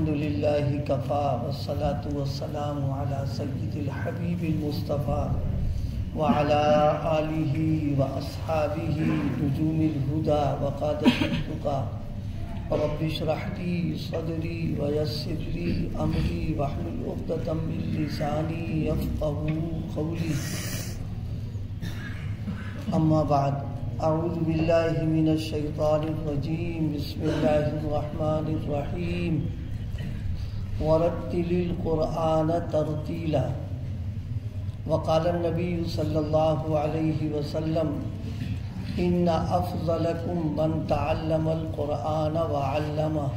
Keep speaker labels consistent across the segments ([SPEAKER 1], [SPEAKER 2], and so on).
[SPEAKER 1] الحمد لله كفى والصلاة والسلام على سيد الحبيب المصطفى وعلى آله وأصحابه نجوم الهدى وقادة التقى رب اشرح لي صدري ويسر لي أمري واحلل عقدة من لساني يفقهوا قولي أما بعد أعوذ بالله من الشيطان الرجيم بسم الله الرحمن الرحيم ورتل القرآن ترتيلا وقال النبي صلى الله عليه وسلم إن أفضلكم من تعلم القرآن وعلمه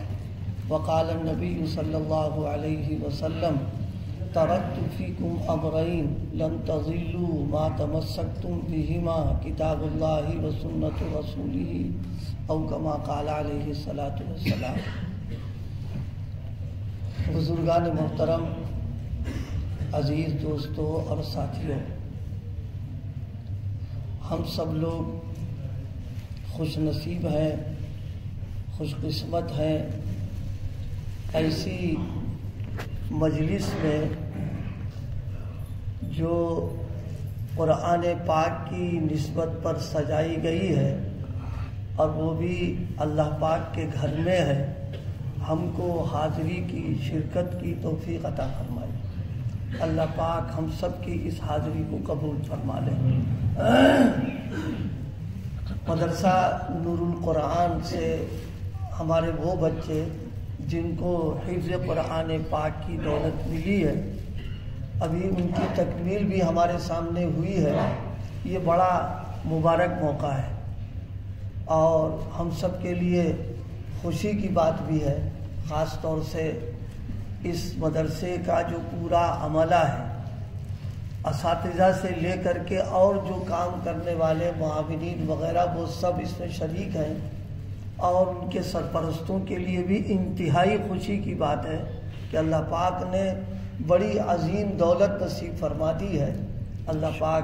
[SPEAKER 1] وقال النبي صلى الله عليه وسلم تركت فيكم أمرين لن تضلوا ما تمسكتم بهما كتاب الله وسنة رسوله أو كما قال عليه الصلاة والسلام۔ بزرگان محترم، عزیز دوستوں اور ساتھیوں، ہم سب لوگ خوش نصیب ہیں، خوش قسمت ہیں ایسی مجلس میں جو قرآن پاک کی نسبت پر سجائی گئی ہے اور وہ بھی اللہ پاک کے گھر میں ہے۔ ہم کو حاضری کی، شرکت کی توفیق عطا فرمائے۔ اللہ پاک ہم سب کی اس حاضری کو قبول فرما لے۔ مدرسہ نور القرآن سے ہمارے وہ بچے جن کو حفظ قرآن پاک کی دولت ملی ہے، ابھی ان کی تکمیل بھی ہمارے سامنے ہوئی ہے۔ یہ بڑا مبارک موقع ہے اور ہم سب کے لیے خوشی کی بات بھی ہے، خاص طور سے اس مدرسے کا جو پورا عملہ ہے، اساتذہ سے لے کر کے اور جو کام کرنے والے معاونین وغیرہ وہ سب اس میں شریک ہیں، اور ان کے سرپرستوں کے لیے بھی انتہائی خوشی کی بات ہے کہ اللہ پاک نے بڑی عظیم دولت نصیب فرما دی ہے۔ اللہ پاک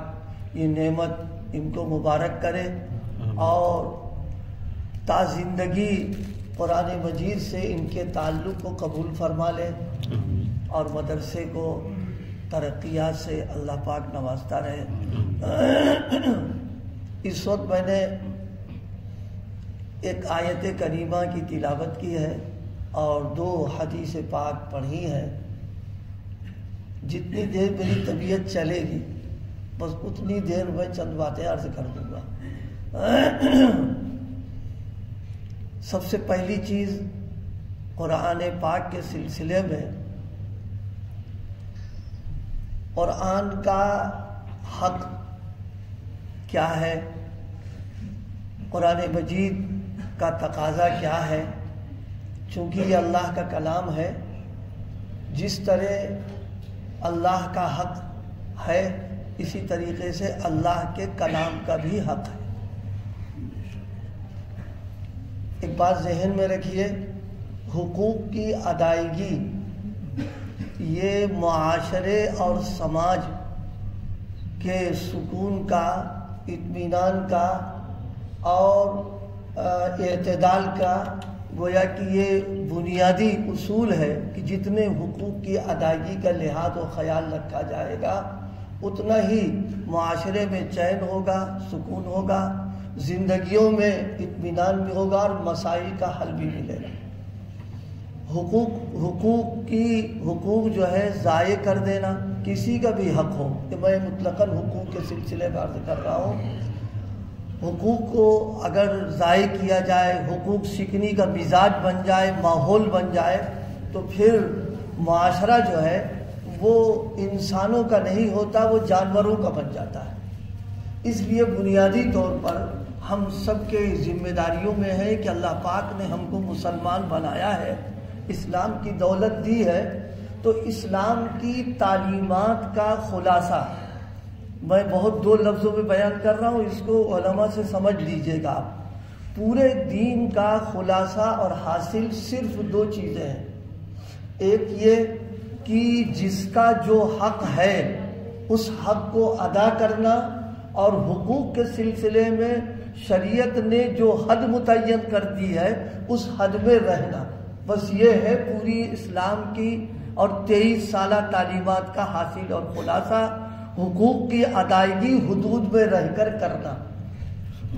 [SPEAKER 1] یہ نعمت ان کو مبارک کرے اور تا زندگی قرآن مجید سے ان کے تعلق کو قبول فرما لے اور مدرسے کو ترقیات سے اللہ پاک نوازتا رہے۔ اس وقت میں نے ایک آیت کریمہ کی تلاوت کی ہے اور 2 حدیث پاک پڑھی ہے۔ جتنی دیر میری طبیعت چلے گی بس اتنی دیر میں چند باتیں عرض کر دوں گا۔ سب سے پہلی چیز قرآن پاک کے سلسلے میں قرآن کا حق کیا ہے، قرآن مجید کا تقاضا کیا ہے، چونکہ یہ اللہ کا کلام ہے۔ جس طرح اللہ کا حق ہے اسی طریقے سے اللہ کے کلام کا بھی حق ہے۔ ایک بات ذہن میں رکھیے، حقوق کی ادائیگی یہ معاشرے اور سماج کے سکون کا، اطمینان کا اور اعتدال کا گویا کہ یہ بنیادی اصول ہے کہ جتنے حقوق کی ادائیگی کا لحاظ و خیال رکھا جائے گا اتنا ہی معاشرے میں چین ہوگا، سکون ہوگا، زندگیوں میں اطمینان بھی ہوگا اور مسائل کا حل بھی ملے گا۔ حقوق جو ہے ضائع کر دینا، کسی کا بھی حق ہو، کہ میں مطلقاً حقوق کے سلسلے میں عرض کر رہا ہوں، حقوق کو اگر ضائع کیا جائے، حقوق سیکھنے کا مزاج بن جائے، ماحول بن جائے، تو پھر معاشرہ جو ہے وہ انسانوں کا نہیں ہوتا، وہ جانوروں کا بن جاتا ہے۔ اس لیے بنیادی طور پر ہم سب کے ذمہ داریوں میں ہے کہ اللہ پاک نے ہم کو مسلمان بنایا ہے، اسلام کی دولت دی ہے، تو اسلام کی تعلیمات کا خلاصہ میں بہت 2 لفظوں میں بیان کر رہا ہوں، اس کو علماء سے سمجھ لیجئے گا آپ۔ پورے دین کا خلاصہ اور حاصل صرف 2 چیزیں ہیں۔ ایک یہ کہ جس کا جو حق ہے اس حق کو ادا کرنا، اور حقوق کے سلسلے میں شریعت نے جو حد متعین کر دی ہے اس حد میں رہنا۔ بس یہ ہے پوری اسلام کی اور 23 سالہ تعلیمات کا حاصل اور خلاصہ، حقوق کی ادائیگی حدود میں رہ کر کرنا۔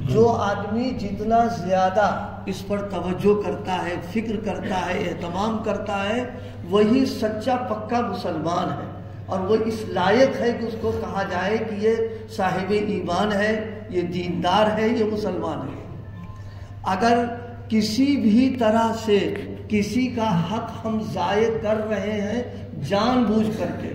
[SPEAKER 1] جو آدمی جتنا زیادہ اس پر توجہ کرتا ہے، فکر کرتا ہے، اہتمام کرتا ہے، وہی سچا پکا مسلمان ہے، اور وہ اس لائق ہے کہ اس کو کہا جائے کہ یہ صاحب ایمان ہے، یہ دیندار ہے، یہ مسلمان ہے۔ اگر کسی بھی طرح سے کسی کا حق ہم ضائع کر رہے ہیں جان بوجھ کر کے،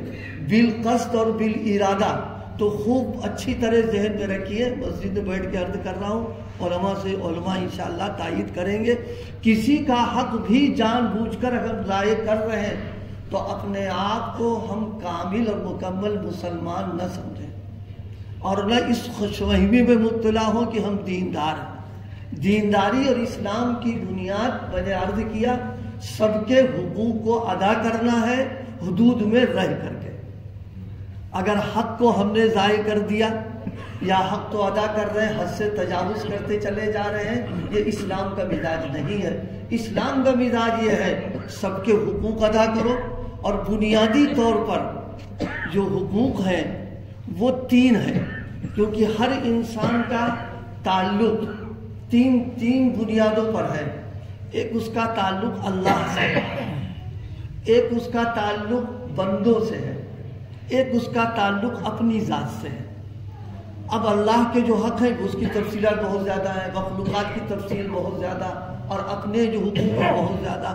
[SPEAKER 1] بالقصد اور بالارادہ، تو خوب اچھی طرح ذہن میں رکھیے، مسجد میں بیٹھ کے عرض کر رہا ہوں، علماء انشاءاللہ تائید کریں گے، کسی کا حق بھی جان بوجھ کر اگر ضائع کر رہے ہیں تو اپنے آپ کو ہم کامل اور مکمل مسلمان نہ سمجھیں، اور نہ اس خوش فہمی میں مبتلا ہوں کہ ہم دیندار ہیں۔ دینداری اور اسلام کی بنیاد میں نے عرض کیا سب کے حقوق کو ادا کرنا ہے، حدود میں رہ کر کے۔ اگر حق کو ہم نے ضائع کر دیا یا حق تو ادا کر رہے ہیں، حد سے تجاوز کرتے چلے جا رہے ہیں، یہ اسلام کا مزاج نہیں ہے۔ اسلام کا مزاج یہ ہے سب کے حقوق ادا کرو، اور بنیادی طور پر جو حقوق ہیں وہ 3 ہیں، کیونکہ ہر انسان کا تعلق تین بنیادوں پر ہے۔ ایک اس کا تعلق اللہ سے ہے، ایک اس کا تعلق بندوں سے ہے، ایک اس کا تعلق اپنی ذات سے ہے۔ اب اللہ کے جو حق ہیں اس کی تفصیلات بہت زیادہ ہیں، مخلوقات کی تفصیل بہت زیادہ، اور اپنے جو حقوق ہیں بہت زیادہ۔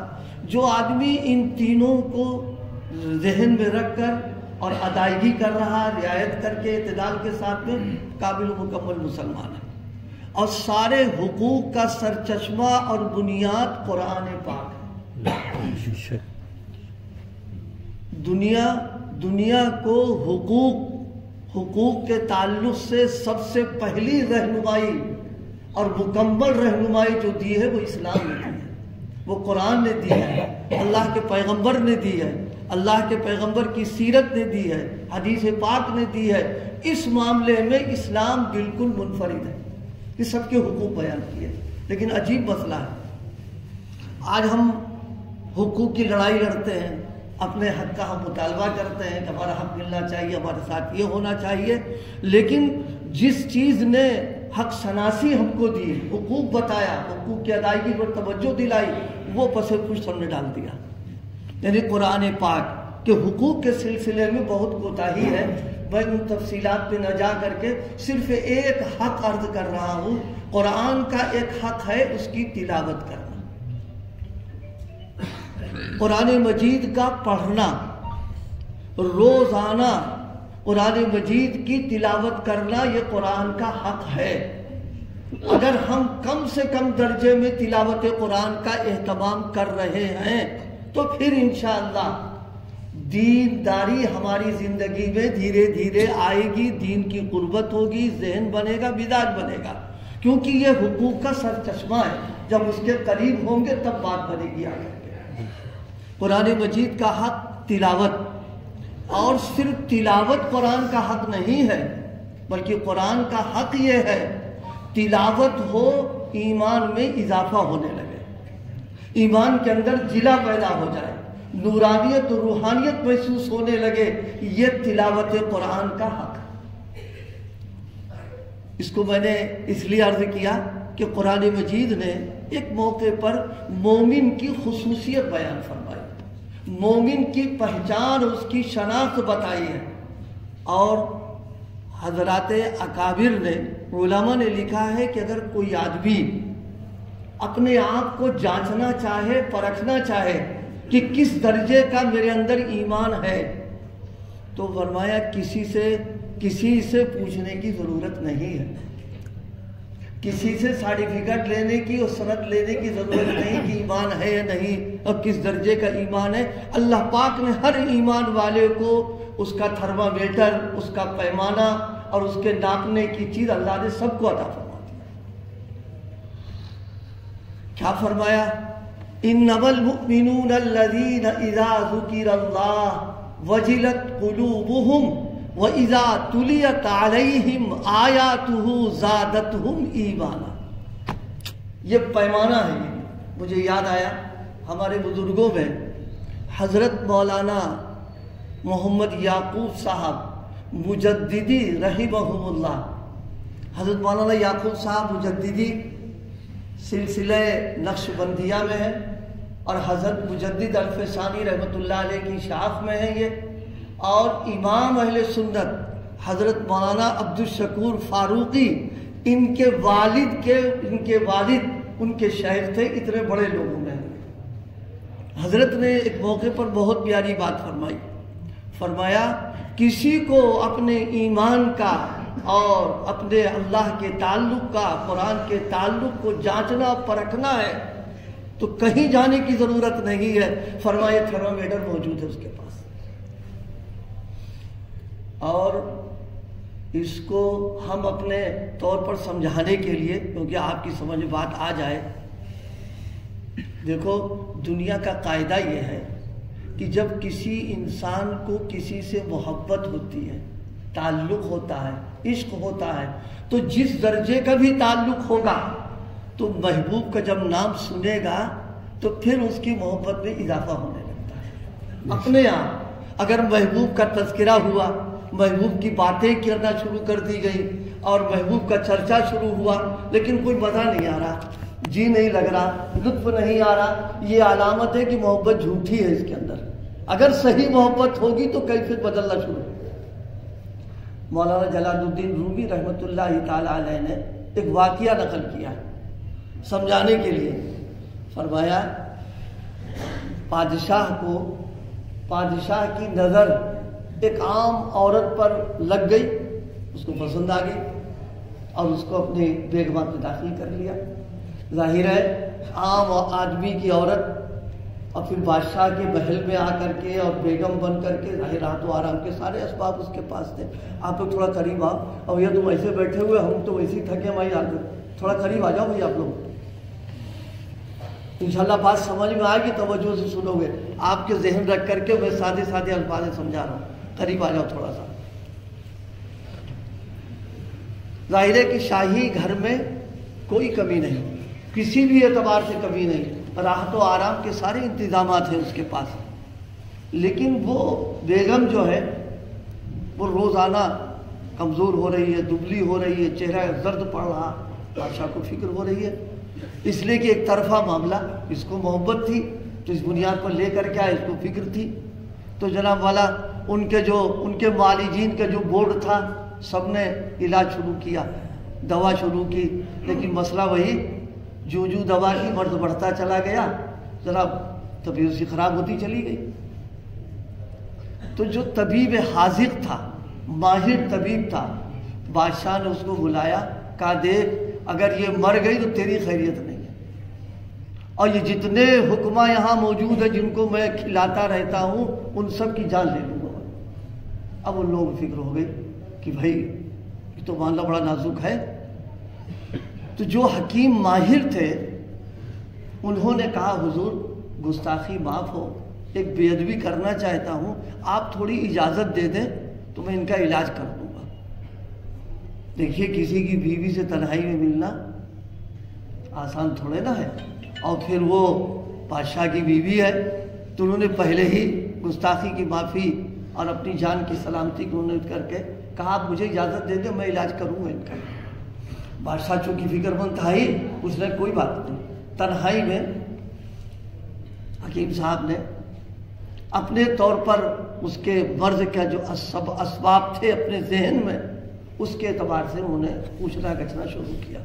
[SPEAKER 1] جو آدمی ان تینوں کو ذہن میں رکھ کر اور ادائیگی کر رہا، رعایت کر کے اعتدال کے ساتھ میں، قابل و مکمل مسلمان ہے۔ اور سارے حقوق کا سرچشمہ اور بنیاد قرآن پاک ہے۔ دنیا کو حقوق کے تعلق سے سب سے پہلی رہنمائی اور مکمل رہنمائی جو دی ہے وہ اسلام نے دی ہے، وہ قرآن نے دی ہے، اللہ کے پیغمبر نے دی ہے، اللہ کے پیغمبر کی سیرت نے دی ہے، حدیث پاک نے دی ہے۔ اس معاملے میں اسلام بالکل منفرد ہے، یہ سب کے حقوق بیان کیے۔ لیکن عجیب مسئلہ ہے، آج ہم حقوق کی لڑائی لڑتے ہیں، اپنے حق کا ہم مطالبہ کرتے ہیں کہ ہمارا حق ملنا چاہیے، ہمارے ساتھ یہ ہونا چاہیے، لیکن جس چیز نے حق شناسی ہم کو دی، حقوق بتایا، حقوق کی ادائیگی پر توجہ دلائی، وہ پس پش ہم نے ڈال دیا۔ یعنی قرآن پاک کے حقوق کے سلسلے میں بہت کوتاہی ہے۔ میں ان تفصیلات پہ نہ جا کر کے صرف ایک حق عرض کر رہا ہوں۔ قرآن کا ایک حق ہے اس کی تلاوت کرنا، قرآن مجید کا پڑھنا، روزانہ قرآن مجید کی تلاوت کرنا، یہ قرآن کا حق ہے۔ اگر ہم کم سے کم درجے میں تلاوت قرآن کا اہتمام کر رہے ہیں تو پھر انشاءاللہ دینداری ہماری زندگی میں دھیرے دھیرے آئے گی، دین کی قربت ہوگی، ذہن بنے گا، مزاج بنے گا، کیونکہ یہ حقوق کا سرچشمہ ہے۔ جب اس کے قریب ہوں گے تب بات بنے گی آگے۔ قرآن مجید کا حق تلاوت، اور صرف تلاوت قرآن کا حق نہیں ہے، بلکہ قرآن کا حق یہ ہے تلاوت ہو، ایمان میں اضافہ ہونے لگے، ایمان کے اندر جلا پیدا ہو جائے، نورانیت و روحانیت محسوس ہونے لگے، یہ تلاوت قرآن کا حق ہے۔ اس کو میں نے اس لیے عرض کیا کہ قرآن مجید نے ایک موقع پر مومن کی خصوصیت بیان فرمائی، مومن کی پہچان، اس کی شناخت بتائی ہے۔ اور حضرات اکابر نے، علماء نے لکھا ہے کہ اگر کوئی آدمی اپنے آپ کو جانچنا چاہے، پرکھنا چاہے کہ کس درجے کا میرے اندر ایمان ہے، تو فرمایا کسی سے پوچھنے کی ضرورت نہیں ہے، کسی سے سرٹیفکیٹ لینے کی اور سند لینے کی ضرورت نہیں کہ ایمان ہے یا نہیں اور کس درجے کا ایمان ہے۔ اللہ پاک نے ہر ایمان والے کو اس کا تھرما میٹر، اس کا پیمانہ اور اس کے ناپنے کی چیز اللہ نے سب کو عطا فرما دی۔ کیا فرمایا؟ انما المؤمنون الذین اذا ذکر اللہ وجلت قلوبهم وَإِذَا تُلِيَتْ عَلَيْهِمْ آيَاتُهُ زَادَتْهُمْ ایمانا۔ یہ پیمانہ ہے۔ مجھے یاد آیا ہمارے بزرگوں میں حضرت مولانا محمد یعقوب صاحب مجددی رحمہم اللہ، حضرت مولانا یعقوب صاحب مجددی سلسلہ نقش بندیہ میں ہے، اور حضرت مجدد الف ثانی رحمۃ اللہ علیہ کی شاخ میں ہے یہ، اور امام اہل سنت حضرت مولانا عبدالشکور فاروقی ان کے والد ان کے شیخ تھے، اتنے بڑے لوگوں میں۔ حضرت نے ایک موقع پر بہت پیاری بات فرمایا کسی کو اپنے ایمان کا اور اپنے اللہ کے تعلق کا، قرآن کے تعلق کو جانچنا پرکھنا ہے تو کہیں جانے کی ضرورت نہیں ہے، فرمایا تھرمومیٹر موجود ہے اس کے پاس۔ اور اس کو ہم اپنے طور پر سمجھانے کے لیے، کیونکہ آپ کی سمجھ میں بات آ جائے، دیکھو دنیا کا قاعدہ یہ ہے کہ جب کسی انسان کو کسی سے محبت ہوتی ہے، تعلق ہوتا ہے، عشق ہوتا ہے، تو جس درجے کا بھی تعلق ہوگا تو محبوب کا جب نام سنے گا تو پھر اس کی محبت میں اضافہ ہونے لگتا ہے اپنے آپ۔ اگر محبوب کا تذکرہ ہوا، محبوب کی باتیں کرنا شروع کر دی گئی اور محبوب کا چرچا شروع ہوا، لیکن کوئی مزہ نہیں آ رہا، جی نہیں لگ رہا، لطف نہیں آ رہا، یہ علامت ہے کہ محبت جھوٹی ہے اس کے اندر۔ اگر صحیح محبت ہوگی تو کیفیت بدلنا شروع۔ مولانا جلال الدین رومی رحمۃ اللہ تعالی علیہ نے ایک واقعہ نقل کیا سمجھانے کے لیے، فرمایا بادشاہ کی نظر ایک عام عورت پر لگ گئی، اس کو پسند آ گئی اور اس کو اپنی بیگمہ میں داخل کر لیا۔ ظاہر ہے عام آدمی کی عورت اور پھر بادشاہ کے محل میں آ کر کے اور بیگم بن کر کے، ظاہر راحت و آرام کے سارے اسباب اس کے پاس تھے۔ آپ لوگ تھوڑا قریب آؤ، اور یہ تم ایسے بیٹھے ہوئے، ہم تو ویسے ہی تھکے مائی آ گئے، تھوڑا قریب آ جاؤ بھائی آپ لوگ، انشاءاللہ بات سمجھ میں آئے گی، توجہ سے سنو گے۔ آپ کے ذہن رکھ کر کے میں سادے الفاظ سمجھا رہا ہوں، قریب آ جاؤ تھوڑا سا۔ ظاہر ہے کہ شاہی گھر میں کوئی کمی نہیں، کسی بھی اعتبار سے کمی نہیں، راحت و آرام کے سارے انتظامات ہیں اس کے پاس، لیکن وہ بیگم جو ہے وہ روزانہ کمزور ہو رہی ہے، دبلی ہو رہی ہے، چہرہ زرد پڑ رہا، بادشاہ کو فکر ہو رہی ہے، اس لیے کہ ایک طرفہ معاملہ، اس کو محبت تھی تو اس بنیاد پر لے کر کے آئے، اس کو فکر تھی، تو جناب والا ان کے معالجین کا جو بورڈ تھا سب نے علاج شروع کیا، دوا شروع کی، لیکن مسئلہ وہی، جو دوا کی مرض بڑھتا چلا گیا، ذرا طبیعت اس کی خراب ہوتی چلی گئی۔ تو جو طبیب حاذق تھا، ماہر طبیب تھا، بادشاہ نے اس کو بلایا، کہا دیکھ اگر یہ مر گئی تو تیری خیریت نہیں ہے، اور یہ جتنے حکماں یہاں موجود ہیں جن کو میں کھلاتا رہتا ہوں ان سب کی جان لے لوں گا۔ اب ان لوگوں کو فکر ہو گئی کہ بھائی یہ تو معاملہ بڑا نازک ہے، تو جو حکیم ماہر تھے انہوں نے کہا حضور گستاخی معاف ہو، ایک بے ادبی کرنا چاہتا ہوں، آپ تھوڑی اجازت دے دیں تو میں ان کا علاج کر دوں گا۔ دیکھیے کسی کی بیوی سے تنہائی میں ملنا آسان تھوڑے نہ ہے، اور پھر وہ بادشاہ کی بیوی ہے، تو انہوں نے پہلے ہی گستاخی کی معافی اور اپنی جان کی سلامتی کو امید کر کے کہا آپ مجھے اجازت دے دیں، میں علاج کروں گا ان کا۔ بادشاہ چونکہ فکر مند تھا ہی، اس نے کوئی بات نہیں، تنہائی میں حکیم صاحب نے اپنے طور پر اس کے مرض کا جو اسباب تھے اپنے ذہن میں، اس کے اعتبار سے انہوں نے پوچھنا گچھنا شروع کیا،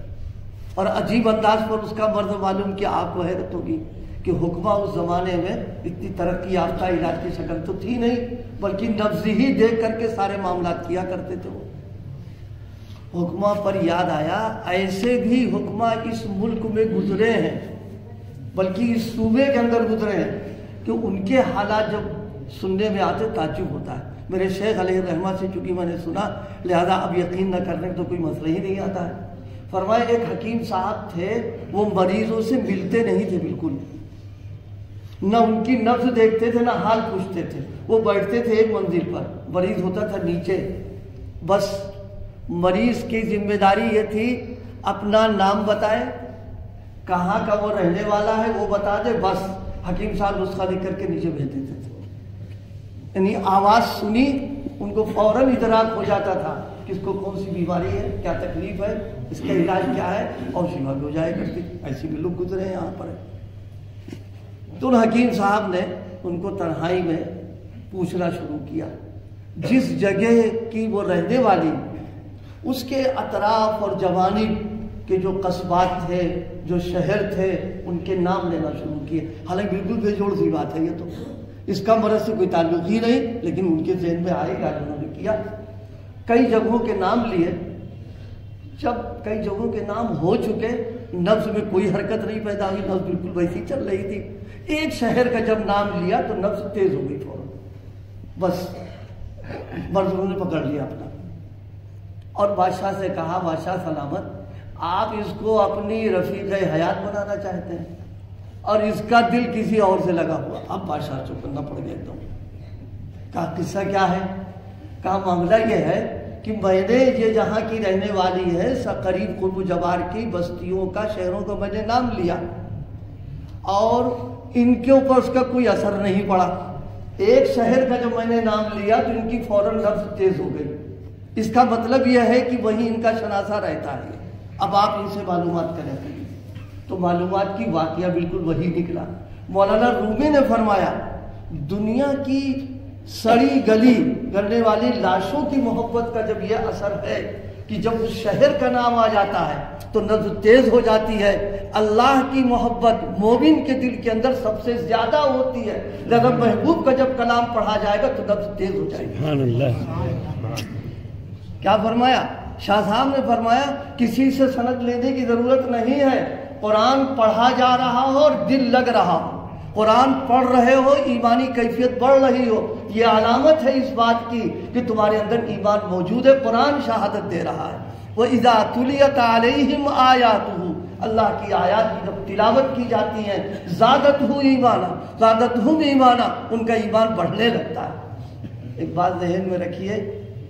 [SPEAKER 1] اور عجیب انداز پر اس کا مرض معلوم کیا۔ آپ کو حیرت ہوگی کہ حکمہ اس زمانے میں اتنی ترقی یافتہ علاج کی شکل تو تھی نہیں، بلکہ نبض ہی دیکھ کر کے سارے معاملات کیا کرتے تھے۔ وہ حکمہ پر یاد آیا ایسے بھی حکمہ اس ملک میں گزرے ہیں، بلکہ اس صوبے کے اندر گزرے ہیں، کہ ان کے حالات جب سننے میں آتے تعجب ہوتا ہے۔ میرے شیخ علیہ الرحمہ سے چونکہ میں نے سنا، لہذا اب یقین نہ کرنے تو کوئی مسئلہ ہی نہیں آتا ہے۔ فرمایا ایک حکیم صاحب تھے، وہ مریضوں سے ملتے نہیں تھے بالکل، نہ ان کی نبض دیکھتے تھے نہ حال پوچھتے تھے، وہ بیٹھتے تھے ایک منزل پر، مریض ہوتا تھا نیچے، بس مریض کی ذمہ داری یہ تھی اپنا نام بتائے، کہاں کا وہ رہنے والا ہے وہ بتا دے، بس حکیم صاحب نسخہ لکھ کر کے نیچے بھیج دیتے تھے، یعنی آواز سنی ان کو فوراً ادراک ہو جاتا تھا کہ اس کو کون سی بیماری ہے، کیا تکلیف ہے، اس کا علاج کیا ہے، اور شفا بھی ہو جائے کرتی۔ ایسے بھی لوگ گزرے ہیں یہاں پر۔ تو حکیم صاحب نے ان کو تنہائی میں پوچھنا شروع کیا، جس جگہ کی وہ رہنے والی اس کے اطراف اور جوانب کے جو قصبات تھے، جو شہر تھے، ان کے نام لینا شروع کیے۔ حالانکہ بالکل بے جوڑ سی بات ہے، یہ تو اس کا مرض سے کوئی تعلق ہی نہیں، لیکن ان کے ذہن میں آئے گا، انہوں نے کیا۔ کئی جگہوں کے نام لیے، جب کئی جگہوں کے نام ہو چکے، نفس میں کوئی حرکت نہیں پیدا ہوئی، نفس بالکل ویسی چل رہی تھی۔ ایک شہر کا جب نام لیا تو نفس تیز ہو گئی فوراً، بس مرض انہوں نے پکڑ لیا اپنا، اور بادشاہ سے کہا، بادشاہ سلامت، آپ اس کو اپنی رفیق حیات بنانا چاہتے ہیں اور اس کا دل کسی اور سے لگا ہوا۔ اب بادشاہ چپ کرنا پڑ گیا ایک دم۔ کہا قصہ کیا ہے؟ کہا معاملہ یہ ہے کہ میں نے یہ جہاں کی رہنے والی ہے قریب قرب و جوار کی بستیوں کا، شہروں کا میں نے نام لیا، اور ان کے اوپر اس کا کوئی اثر نہیں پڑا۔ ایک شہر کا جب میں نے نام لیا تو ان کی فوراً نفس تیز ہو گئی۔ اس کا مطلب یہ ہے کہ وہیں ان کا شناسہ رہتا ہے۔ اب آپ ان سے معلومات کریں تو معلومات کی واقعہ بالکل وہی نکلا۔ مولانا رومی نے فرمایا، دنیا کی سڑی گلی گلنے والی لاشوں کی محبت کا جب یہ اثر ہے کہ جب اس شہر کا نام آ جاتا ہے تو نبض تیز ہو جاتی ہے۔ اللہ کی محبت مومن کے دل کے اندر سب سے زیادہ ہوتی ہے، لہذا محبوب کا جب کلام پڑھا جائے گا تو نبض تیز ہو جائے گی۔ سبحان اللہ۔ کیا فرمایا؟ شاہ صاحب نے فرمایا کسی سے سند لینے کی ضرورت نہیں ہے، قرآن پڑھا جا رہا ہو اور دل لگ رہا ہو، قرآن پڑھ رہے ہو، ایمانی کیفیت بڑھ رہی ہو، یہ علامت ہے اس بات کی کہ تمہارے اندر ایمان موجود ہے۔ قرآن شہادت دے رہا ہے۔ وَإِذَا تُلِيَتْ عَلَيْهِمْ آيَاتُهُ، اللہ کی آیات کی جب تلاوت کی جاتی ہیں، زَادَتْهُ ایمانا، زَادَتْهُمْ ایمانا، ان کا ایمان بڑھنے لگتا ہے۔ ایک بات ذہن میں رکھیے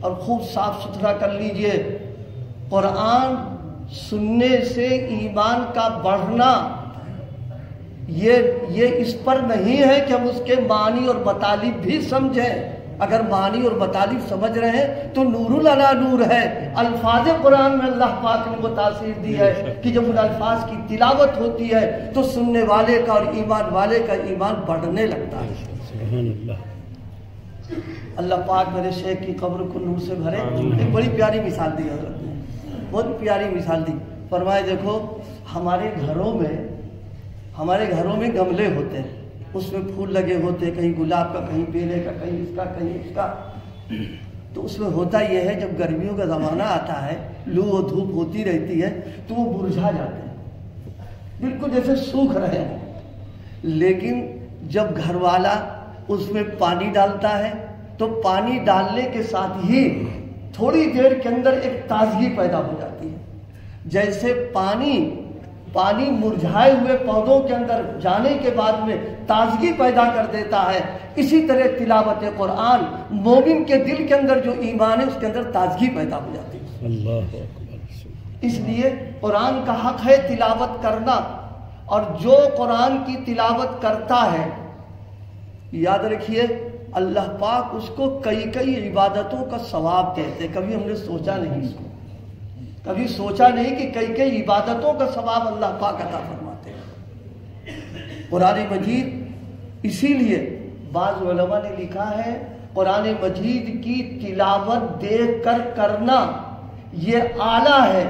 [SPEAKER 1] اور خوب صاف ستھرا کر لیجئے، قرآن سننے سے ایمان کا بڑھنا یہ اس پر نہیں ہے کہ ہم اس کے معنی اور مطالب بھی سمجھیں۔ اگر معنی اور مطالب سمجھ رہے ہیں تو نور علی نور ہے۔ الفاظ قرآن میں اللہ پاک نے وہ تاثیر دی ہے کہ جب ان الفاظ کی تلاوت ہوتی ہے تو سننے والے کا اور ایمان والے کا ایمان بڑھنے لگتا ہے۔ سبحان اللہ۔ اللہ پاک میرے شیخ کی قبر کو نور سے بھرے۔ ایک بڑی پیاری مثال دی حضرت نے، بہت پیاری مثال دی۔ فرمائے دیکھو ہمارے گھروں میں گملے ہوتے ہیں، اس میں پھول لگے ہوتے ہیں، کہیں گلاب کا، کہیں بیلے کا، کہیں اس کا، کہیں اس کا۔ تو اس میں ہوتا یہ ہے جب گرمیوں کا زمانہ آتا ہے، لو و دھوپ ہوتی رہتی ہے تو وہ مرجھا جاتے ہیں، بالکل جیسے سوکھ رہے ہیں۔ لیکن جب گھر والا اس میں پانی ڈالتا ہے تو پانی ڈالنے کے ساتھ ہی تھوڑی دیر کے اندر ایک تازگی پیدا ہو جاتی ہے۔ جیسے پانی مرجھائے ہوئے پودوں کے اندر جانے کے بعد میں تازگی پیدا کر دیتا ہے، اسی طرح تلاوت قرآن مومن کے دل کے اندر جو ایمان ہے اس کے اندر تازگی پیدا ہو جاتی ہے۔ اللہ اکبر۔ اس لیے قرآن کا حق ہے تلاوت کرنا، اور جو قرآن کی تلاوت کرتا ہے یاد رکھیے اللہ پاک اس کو کئی عبادتوں کا ثواب دیتے۔ کبھی ہم نے سوچا نہیں اس کو، کبھی سوچا نہیں کہ کئی عبادتوں کا ثواب اللہ پاک عطا فرماتے ہیں۔ قرآن مجید اسی لیے بعض علماء نے لکھا ہے قرآن مجید کی تلاوت دیکھ کر کرنا یہ اعلیٰ ہے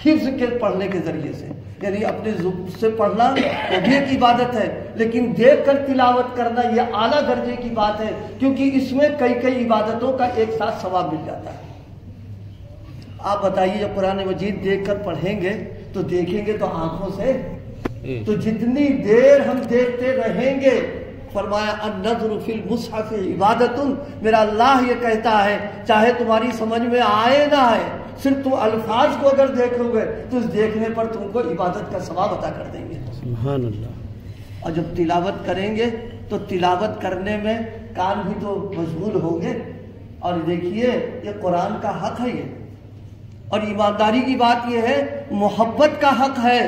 [SPEAKER 1] حفظ کے پڑھنے کے ذریعے سے، یعنی اپنے زبان سے پڑھنا وہ بھی ایک عبادت ہے، لیکن دیکھ کر تلاوت کرنا یہ اعلیٰ درجے کی بات ہے، کیونکہ اس میں کئی عبادتوں کا ایک ساتھ ثواب مل جاتا ہے۔ آپ بتائیے جب قرآن مجید دیکھ کر پڑھیں گے تو دیکھیں گے تو آنکھوں سے، تو جتنی دیر ہم دیکھتے رہیں گے، فرمایا النظر فی المصحف عبادت، میرا اللہ یہ کہتا ہے چاہے تمہاری سمجھ میں آئے نہ آئے، صرف تم الفاظ کو اگر دیکھو گے تو اس دیکھنے پر تم کو عبادت کا ثواب عطا کر دیں گے۔ سبحان اللہ۔ اور جب تلاوت کریں گے تو تلاوت کرنے میں کان بھی تو مشغول ہوں گے، اور دیکھیے یہ قرآن کا حق ہے، یہ اور ایمانداری کی بات یہ ہے، محبت کا حق ہے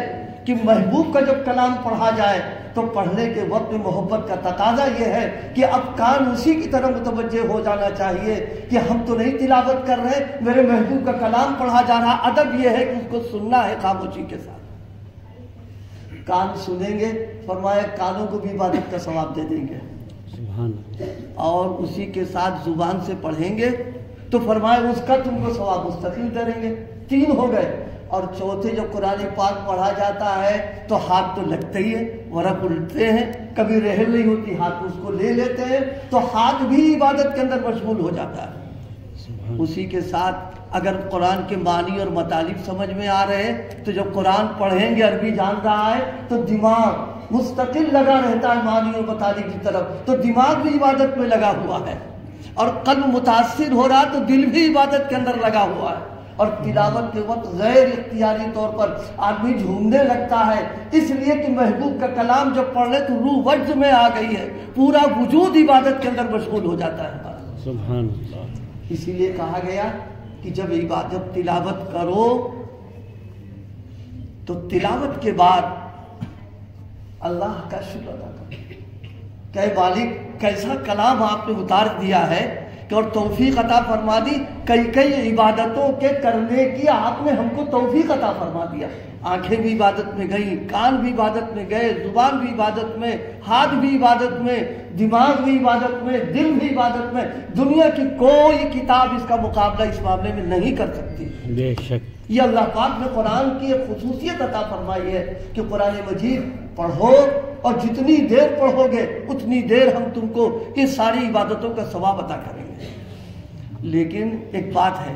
[SPEAKER 1] کہ محبوب کا جب کلام پڑھا جائے تو پڑھنے کے وقت میں محبت کا تقاضا یہ ہے کہ اب کان اسی کی طرف متوجہ ہو جانا چاہیے کہ ہم تو نہیں تلاوت کر رہے، میرے محبوب کا کلام پڑھا جا رہا۔ ادب یہ ہے کہ اس کو سننا ہے خاموشی کے ساتھ۔ کان سنیں گے، فرمایا کانوں کو بھی عبادت کا ثواب دے دیں گے، اور اسی کے ساتھ زبان سے پڑھیں گے تو فرمایا اس کا تم کو ثواب مستقل کریں گے۔ 3 ہو گئے۔ اور چوتھے جب قرآن پاک پڑھا جاتا ہے تو ہاتھ تو لگتے ہی ہے، ورق الٹتے ہیں، کبھی رحل نہیں ہوتی، ہاتھ اس کو لے لیتے ہیں تو ہاتھ بھی عبادت کے اندر مشغول ہو جاتا ہے۔ اسی کے ساتھ اگر قرآن کے معنی اور مطالب سمجھ میں آ رہے ہیں تو جب قرآن پڑھیں گے، عربی جان رہا ہے تو دماغ مستقل لگا رہتا ہے معنی اور مطالب کی طرف، تو دماغ بھی عبادت میں لگا ہوا ہے، اور قلب متاثر ہو رہا تو دل بھی عبادت کے اندر لگا ہوا ہے۔ اور تلاوت کے وقت غیر اختیاری طور پر آدمی جھومنے لگتا ہے، اس لیے کہ محبوب کا کلام جب پڑھ لے تو روح وجد میں آ گئی ہے، پورا وجود عبادت کے اندر مشغول ہو جاتا ہے۔
[SPEAKER 2] سبحان اللہ۔
[SPEAKER 1] اسی لیے کہا گیا کہ جب تلاوت کرو تو تلاوت کے بعد اللہ کا شکر ادا کرو کہ مالک کیسا کلام آپ نے اتار دیا ہے کہ اور توفیق عطا فرما دی، کئی عبادتوں کے کرنے کی آپ نے ہم کو توفیق عطا فرما دیا۔ آنکھیں بھی عبادت میں گئیں، کان بھی عبادت میں گئے، زبان بھی عبادت میں، ہاتھ بھی عبادت میں، دماغ بھی عبادت میں، دل بھی عبادت میں۔ دنیا کی کوئی کتاب اس کا مقابلہ اس معاملے میں نہیں کر سکتی۔
[SPEAKER 2] بے شک
[SPEAKER 1] یہ اللہ پاک نے قرآن کی ایک خصوصیت عطا فرمائی ہے کہ قرآن مجید پڑھو، اور جتنی دیر پڑھو گے اتنی دیر ہم تم کو ان ساری عبادتوں کا ثواب عطا کریں گے۔ لیکن ایک بات ہے،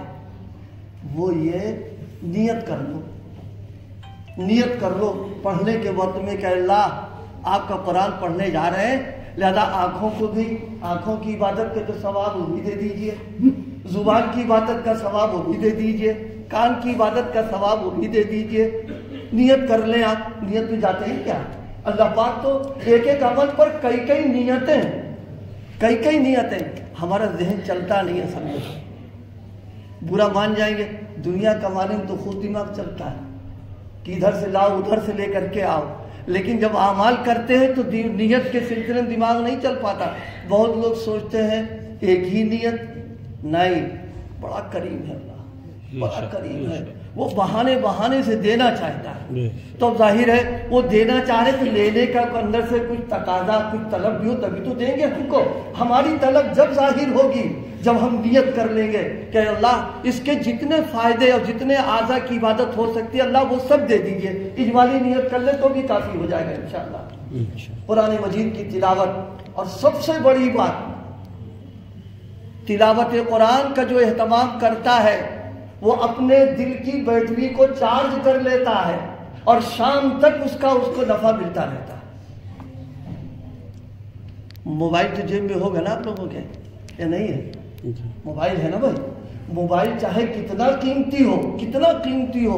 [SPEAKER 1] وہ یہ نیت کر لو، نیت کر لو پڑھنے کے وقت میں کہ اللہ آپ کا قرآن پڑھنے جا رہے ہیں، لہذا آنکھوں کو بھی، آنکھوں کی عبادت کا جو ثواب وہ بھی دے دیجئے، زبان کی عبادت کا ثواب وہ بھی دے دیجئے، کان کی عبادت کا ثواب وہ بھی دے دیجئے۔ نیت کر لیں آپ، نیت میں جاتے ہیں کیا؟ اللہ پاک تو ایک ایک عمل پر کئی نیتیں، کئی نیتیں، ہمارا ذہن چلتا نہیں ہے سمجھو، برا مان جائیں گے، دنیا کمانے میں تو خود دماغ چلتا ہے کہ ادھر سے لاؤ ادھر سے لے کر کے آؤ، لیکن جب اعمال کرتے ہیں تو نیت کے سلسلے میں دماغ نہیں چل پاتا۔ بہت لوگ سوچتے ہیں ایک ہی نیت، نہیں، بڑا کریم ہے اللہ، بڑا کریم ہے، وہ بہانے سے دینا چاہتا ہے، تو اب ظاہر ہے وہ دینا چاہ رہے تو لینے کا اندر سے کچھ تقاضا، کچھ طلب بھی ہو تبھی تو دیں گے ہم کو۔ ہماری طلب جب ظاہر ہوگی جب ہم نیت کر لیں گے کہ اللہ اس کے جتنے فائدے اور جتنے اعضاء کی عبادت ہو سکتی ہے اللہ وہ سب دے دیجئے، اجمالی نیت کر لیں تو بھی کافی ہو جائے گا انشاءاللہ۔ قرآن مجید کی تلاوت، اور سب سے بڑی بات تلاوت قرآن کا جو اہتمام کرتا ہے وہ اپنے دل کی بیٹری کو چارج کر لیتا ہے، اور شام تک اس کو نفع ملتا رہتا ہے۔ موبائل تو جیب میں ہوگا نا آپ لوگوں کے، یا نہیں ہے؟ موبائل ہے نا بھائی، موبائل چاہے کتنا قیمتی ہو،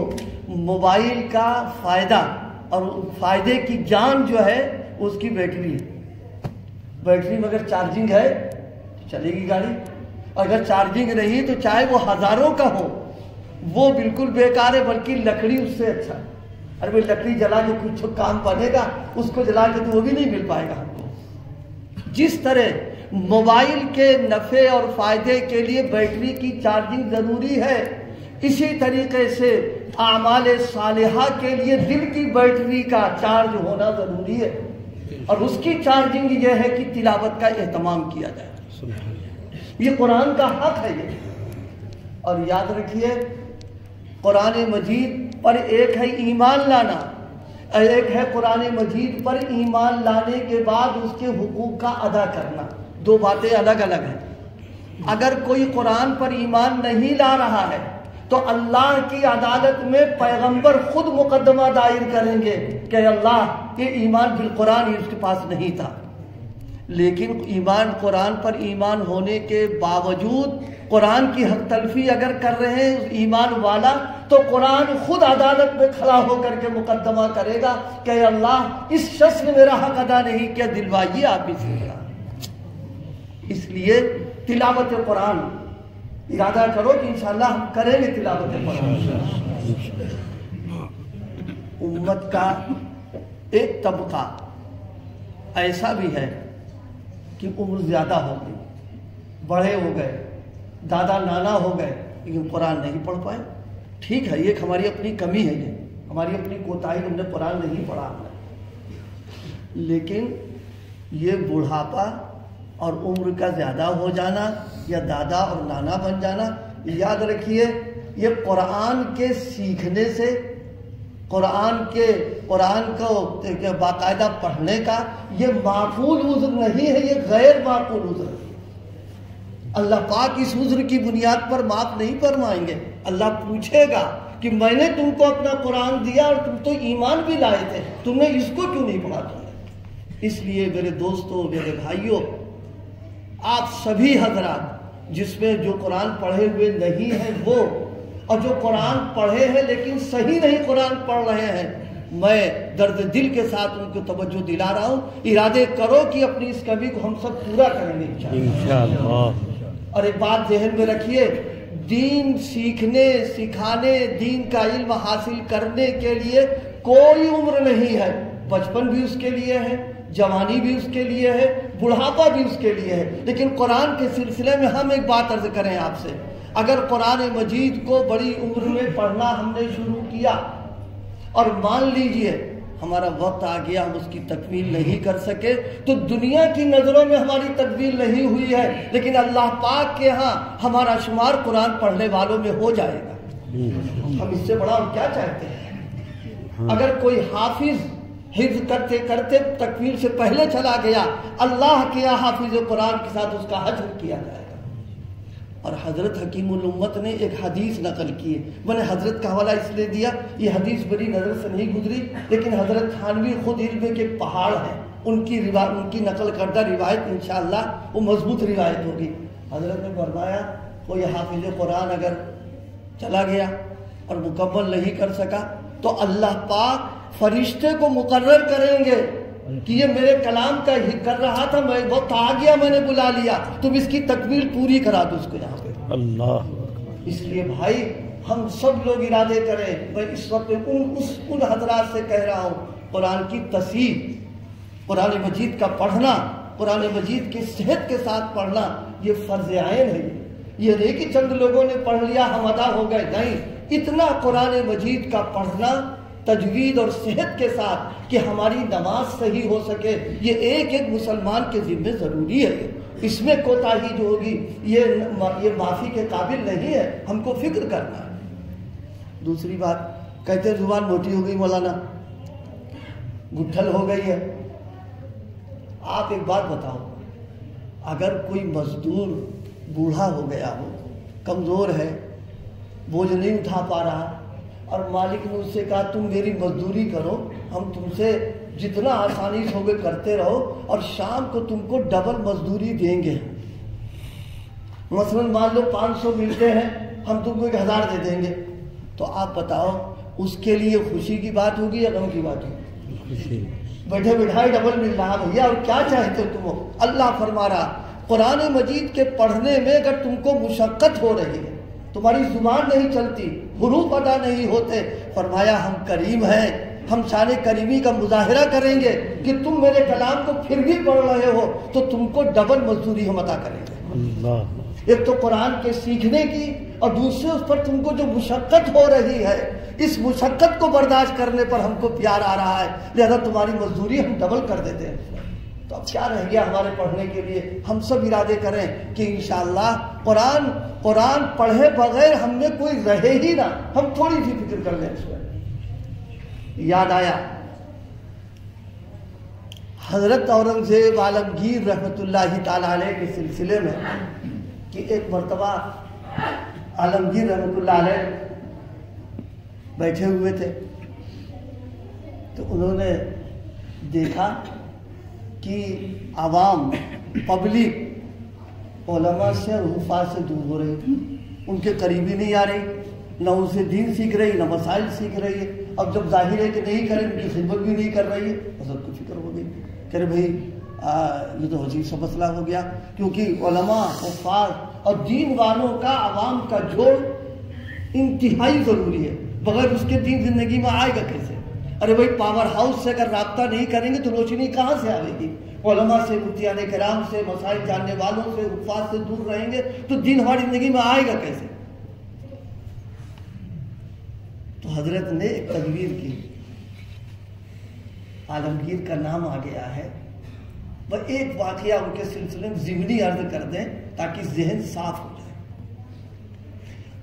[SPEAKER 1] موبائل کا فائدہ اور فائدے کی جان جو ہے اس کی بیٹری ہے۔ بیٹری میں اگر چارجنگ ہے تو چلے گی گاڑی، اگر چارجنگ رہی تو چاہے وہ ہزاروں کا ہو وہ بالکل بیکار ہے، بلکہ لکڑی اس سے اچھا ہے۔ ارے بھائی لکڑی جلا کے کچھ کام بنے گا، اس کو جلا کے تو وہ بھی نہیں مل پائے گا ہم کو۔ جس طرح موبائل کے نفع اور فائدے کے لیے بیٹری کی چارجنگ ضروری ہے، اسی طریقے سے اعمال صالحہ کے لیے دل کی بیٹری کا چارج ہونا ضروری ہے، اور اس کی چارجنگ یہ ہے کہ تلاوت کا اہتمام کیا جائے۔ یہ قرآن کا حق ہے یہ۔ اور یاد رکھیے قرآن مجید پر ایک ہے ایمان لانا، ایک ہے قرآن مجید پر ایمان لانے کے بعد اس کے حقوق کا ادا کرنا، دو باتیں الگ الگ ہیں۔ اگر کوئی قرآن پر ایمان نہیں لا رہا ہے تو اللہ کی عدالت میں پیغمبر خود مقدمہ دائر کریں گے کہ اللہ یہ ایمان بالقرآن ہی اس کے پاس نہیں تھا، لیکن قرآن پر ایمان ہونے کے باوجود قرآن کی حق تلفی اگر کر رہے ہیں ایمان والا، تو قرآن خود عدالت میں کھڑا ہو کر کے مقدمہ کرے گا کہ اللہ اس شخص نے میرا حق ادا نہیں کیا، دلوائیے آپ اس سے۔ اس لیے تلاوت قرآن ارادہ کرو کہ انشاءاللہ ہم کریں گے تلاوت قرآن۔ امت کا ایک طبقہ ایسا بھی ہے کہ عمر زیادہ ہو گئی، بڑے ہو گئے، دادا نانا ہو گئے، لیکن قرآن نہیں پڑھ پائے. ٹھیک ہے، یہ ہماری اپنی کمی ہے، یہ ہماری اپنی کوتاہی، ہم نے قرآن نہیں پڑھا. لیکن یہ بڑھاپا اور عمر کا زیادہ ہو جانا یا دادا اور نانا بن جانا، یاد رکھیے یہ قرآن کے سیکھنے سے، قرآن کو باقاعدہ پڑھنے کا یہ معقول عذر نہیں ہے، یہ غیر معقول عذر ہے. اللہ پاک اس عذر کی بنیاد پر معاف نہیں فرمائیں گے. اللہ پوچھے گا کہ میں نے تم کو اپنا قرآن دیا اور تم تو ایمان بھی لائے تھے، تم نے اس کو کیوں نہیں پڑھا تم نے؟ اس لیے میرے دوستوں، میرے بھائیوں، آپ سبھی حضرات جس میں جو قرآن پڑھے ہوئے نہیں ہیں وہ، اور جو قرآن پڑھے ہیں لیکن صحیح نہیں قرآن پڑھ رہے ہیں، میں درد دل کے ساتھ ان کو توجہ دلا رہا ہوں، ارادے کرو کہ اپنی اس کمی کو ہم سب پورا کریں گے انشاءاللہ. اور ایک بات ذہن میں رکھیے، دین سیکھنے، سکھانے، دین کا علم حاصل کرنے کے لیے کوئی عمر نہیں ہے. بچپن بھی اس کے لیے ہے، جوانی بھی اس کے لیے ہے، بڑھاپا بھی اس کے لیے ہے. لیکن قرآن کے سلسلے میں ہم ایک بات عرض کریں آپ سے، اگر قرآن مجید کو بڑی عمر میں پڑھنا ہم نے شروع کیا اور مان لیجئے ہمارا وقت آ گیا، ہم اس کی تکمیل نہیں کر سکے، تو دنیا کی نظروں میں ہماری تکمیل نہیں ہوئی ہے، لیکن اللہ پاک کے ہاں ہمارا شمار قرآن پڑھنے والوں میں ہو جائے گا. ہم اس سے بڑا ہم کیا چاہتے ہیں؟ اگر کوئی حافظ حفظ کرتے کرتے تکمیل سے پہلے چلا گیا، اللہ کے یہاں حافظ قرآن کے ساتھ اس کا حشر کیا جائے گا. اور حضرت حکیم الامت نے ایک حدیث نقل کی ہے، میں نے حضرت کا حوالہ اس لیے دیا، یہ حدیث میری نظر سے نہیں گزری، لیکن حضرت تھانوی خود علم کے پہاڑ ہیں، ان کی نقل کردہ روایت انشاءاللہ وہ مضبوط روایت ہوگی. حضرت نے فرمایا کوئی حافظ قرآن اگر چلا گیا اور مکمل نہیں کر سکا تو اللہ پاک فرشتے کو مقرر کریں گے کہ یہ میرے کلام کا ہی کر رہا تھا، میں وقت آ گیا، میں نے بلا لیا، تم اس کی تکمیل پوری کرا دو اس کو یہاں پہ. اللہ. اس لیے بھائی ہم سب لوگ ارادے کریں. میں اس وقت ان حضرات سے کہہ رہا ہوں، قرآن کی تصحیح، قرآن مجید کا پڑھنا، قرآن مجید کی صحت کے ساتھ پڑھنا یہ فرض عین ہے. یہ نہیں کہ چند لوگوں نے پڑھ لیا ہم ادا ہو گئے، نہیں، اتنا قرآن مجید کا پڑھنا تجوید اور صحت کے ساتھ کہ ہماری نماز صحیح ہو سکے، یہ ایک ایک مسلمان کے ذمہ ضروری ہے. اس میں کوتاہی جو ہوگی یہ معافی کے قابل نہیں ہے، ہم کو فکر کرنا ہے. دوسری بات، کہتے ہیں زبان موٹی ہو گئی مولانا، گٹھل ہو گئی ہے. آپ ایک بات بتاؤ، اگر کوئی مزدور بوڑھا ہو گیا ہو، کمزور ہے، بوجھ نہیں اٹھا پا رہا، اور مالک نے اس سے کہا تم میری مزدوری کرو، ہم تم سے جتنا آسانی سے ہوگے کرتے رہو اور شام کو تم کو ڈبل مزدوری دیں گے. مثلا مان لو 500 ملتے ہیں، ہم تم کو 1000 دے دیں گے، تو آپ بتاؤ اس کے لیے خوشی کی بات ہوگی یا غم کی بات ہوگی؟ خوشی. بیٹھے بٹھائے ڈبل مل رہا بھیا، اور کیا چاہتے تم؟ اللہ فرما رہا قرآن مجید کے پڑھنے میں اگر تم کو مشقت ہو رہی ہے، تمہاری زبان نہیں چلتی، حروف ادا نہیں ہوتے، فرمایا ہم کریم ہیں، ہم شان کریمی کا مظاہرہ کریں گے کہ تم میرے کلام کو پھر بھی پڑھ رہے ہو تو تم کو ڈبل مزدوری ہم عطا کریں گے. اللہ. ایک تو قرآن کے سیکھنے کی، اور دوسرے اس پر تم کو جو مشقت ہو رہی ہے، اس مشقت کو برداشت کرنے پر ہم کو پیار آ رہا ہے، لہذا تمہاری مزدوری ہم ڈبل کر دیتے ہیں. تو اب کیا رہ گیا ہمارے پڑھنے کے لیے؟ ہم سب ارادے کریں کہ انشاءاللہ قرآن پڑھے بغیر ہم میں کوئی رہے ہی نہ، ہم تھوڑی سی فکر کر لیں. اس میں یاد آیا حضرت اورنگزیب عالمگیر رحمۃ اللہ تعالی علیہ کے سلسلے میں کہ ایک مرتبہ عالمگیر رحمۃ اللہ علیہ بیٹھے ہوئے تھے تو انہوں نے دیکھا کہ عوام، پبلک علماء سے اور حفاظ سے دور ہو رہی تھی، ان کے قریبی نہیں آ رہی، نہ ان سے دین سیکھ رہی، نہ مسائل سیکھ رہی ہے. اب جب ظاہر ہے کہ نہیں کرے، ان کی خدمت بھی نہیں کر رہی ہے، حضرت کو فکر ہو گئی کہ ارے بھائی یہ تو عجیب سا مسئلہ ہو گیا، کیونکہ علماء، حفاظ اور دین والوں کا عوام کا جوڑ انتہائی ضروری ہے، بغیر اس کے دین زندگی میں آئے گا کیسے؟ ارے بھائی پاور ہاؤس سے اگر رابطہ نہیں کریں گے تو روشنی کہاں سے آئے گی؟ علماء سے، مفتیان کرام سے، مسائل جاننے والوں سے، حفاظ سے دور رہیں گے تو دین ہماری زندگی میں آئے گا کیسے؟ تو حضرت نے ایک تدبیر کی، عالمگیر کا نام آ گیا ہے، وہ ایک واقعہ ان کے سلسلے میں ضمنی عرض کر دیں تاکہ ذہن صاف ہو جائے۔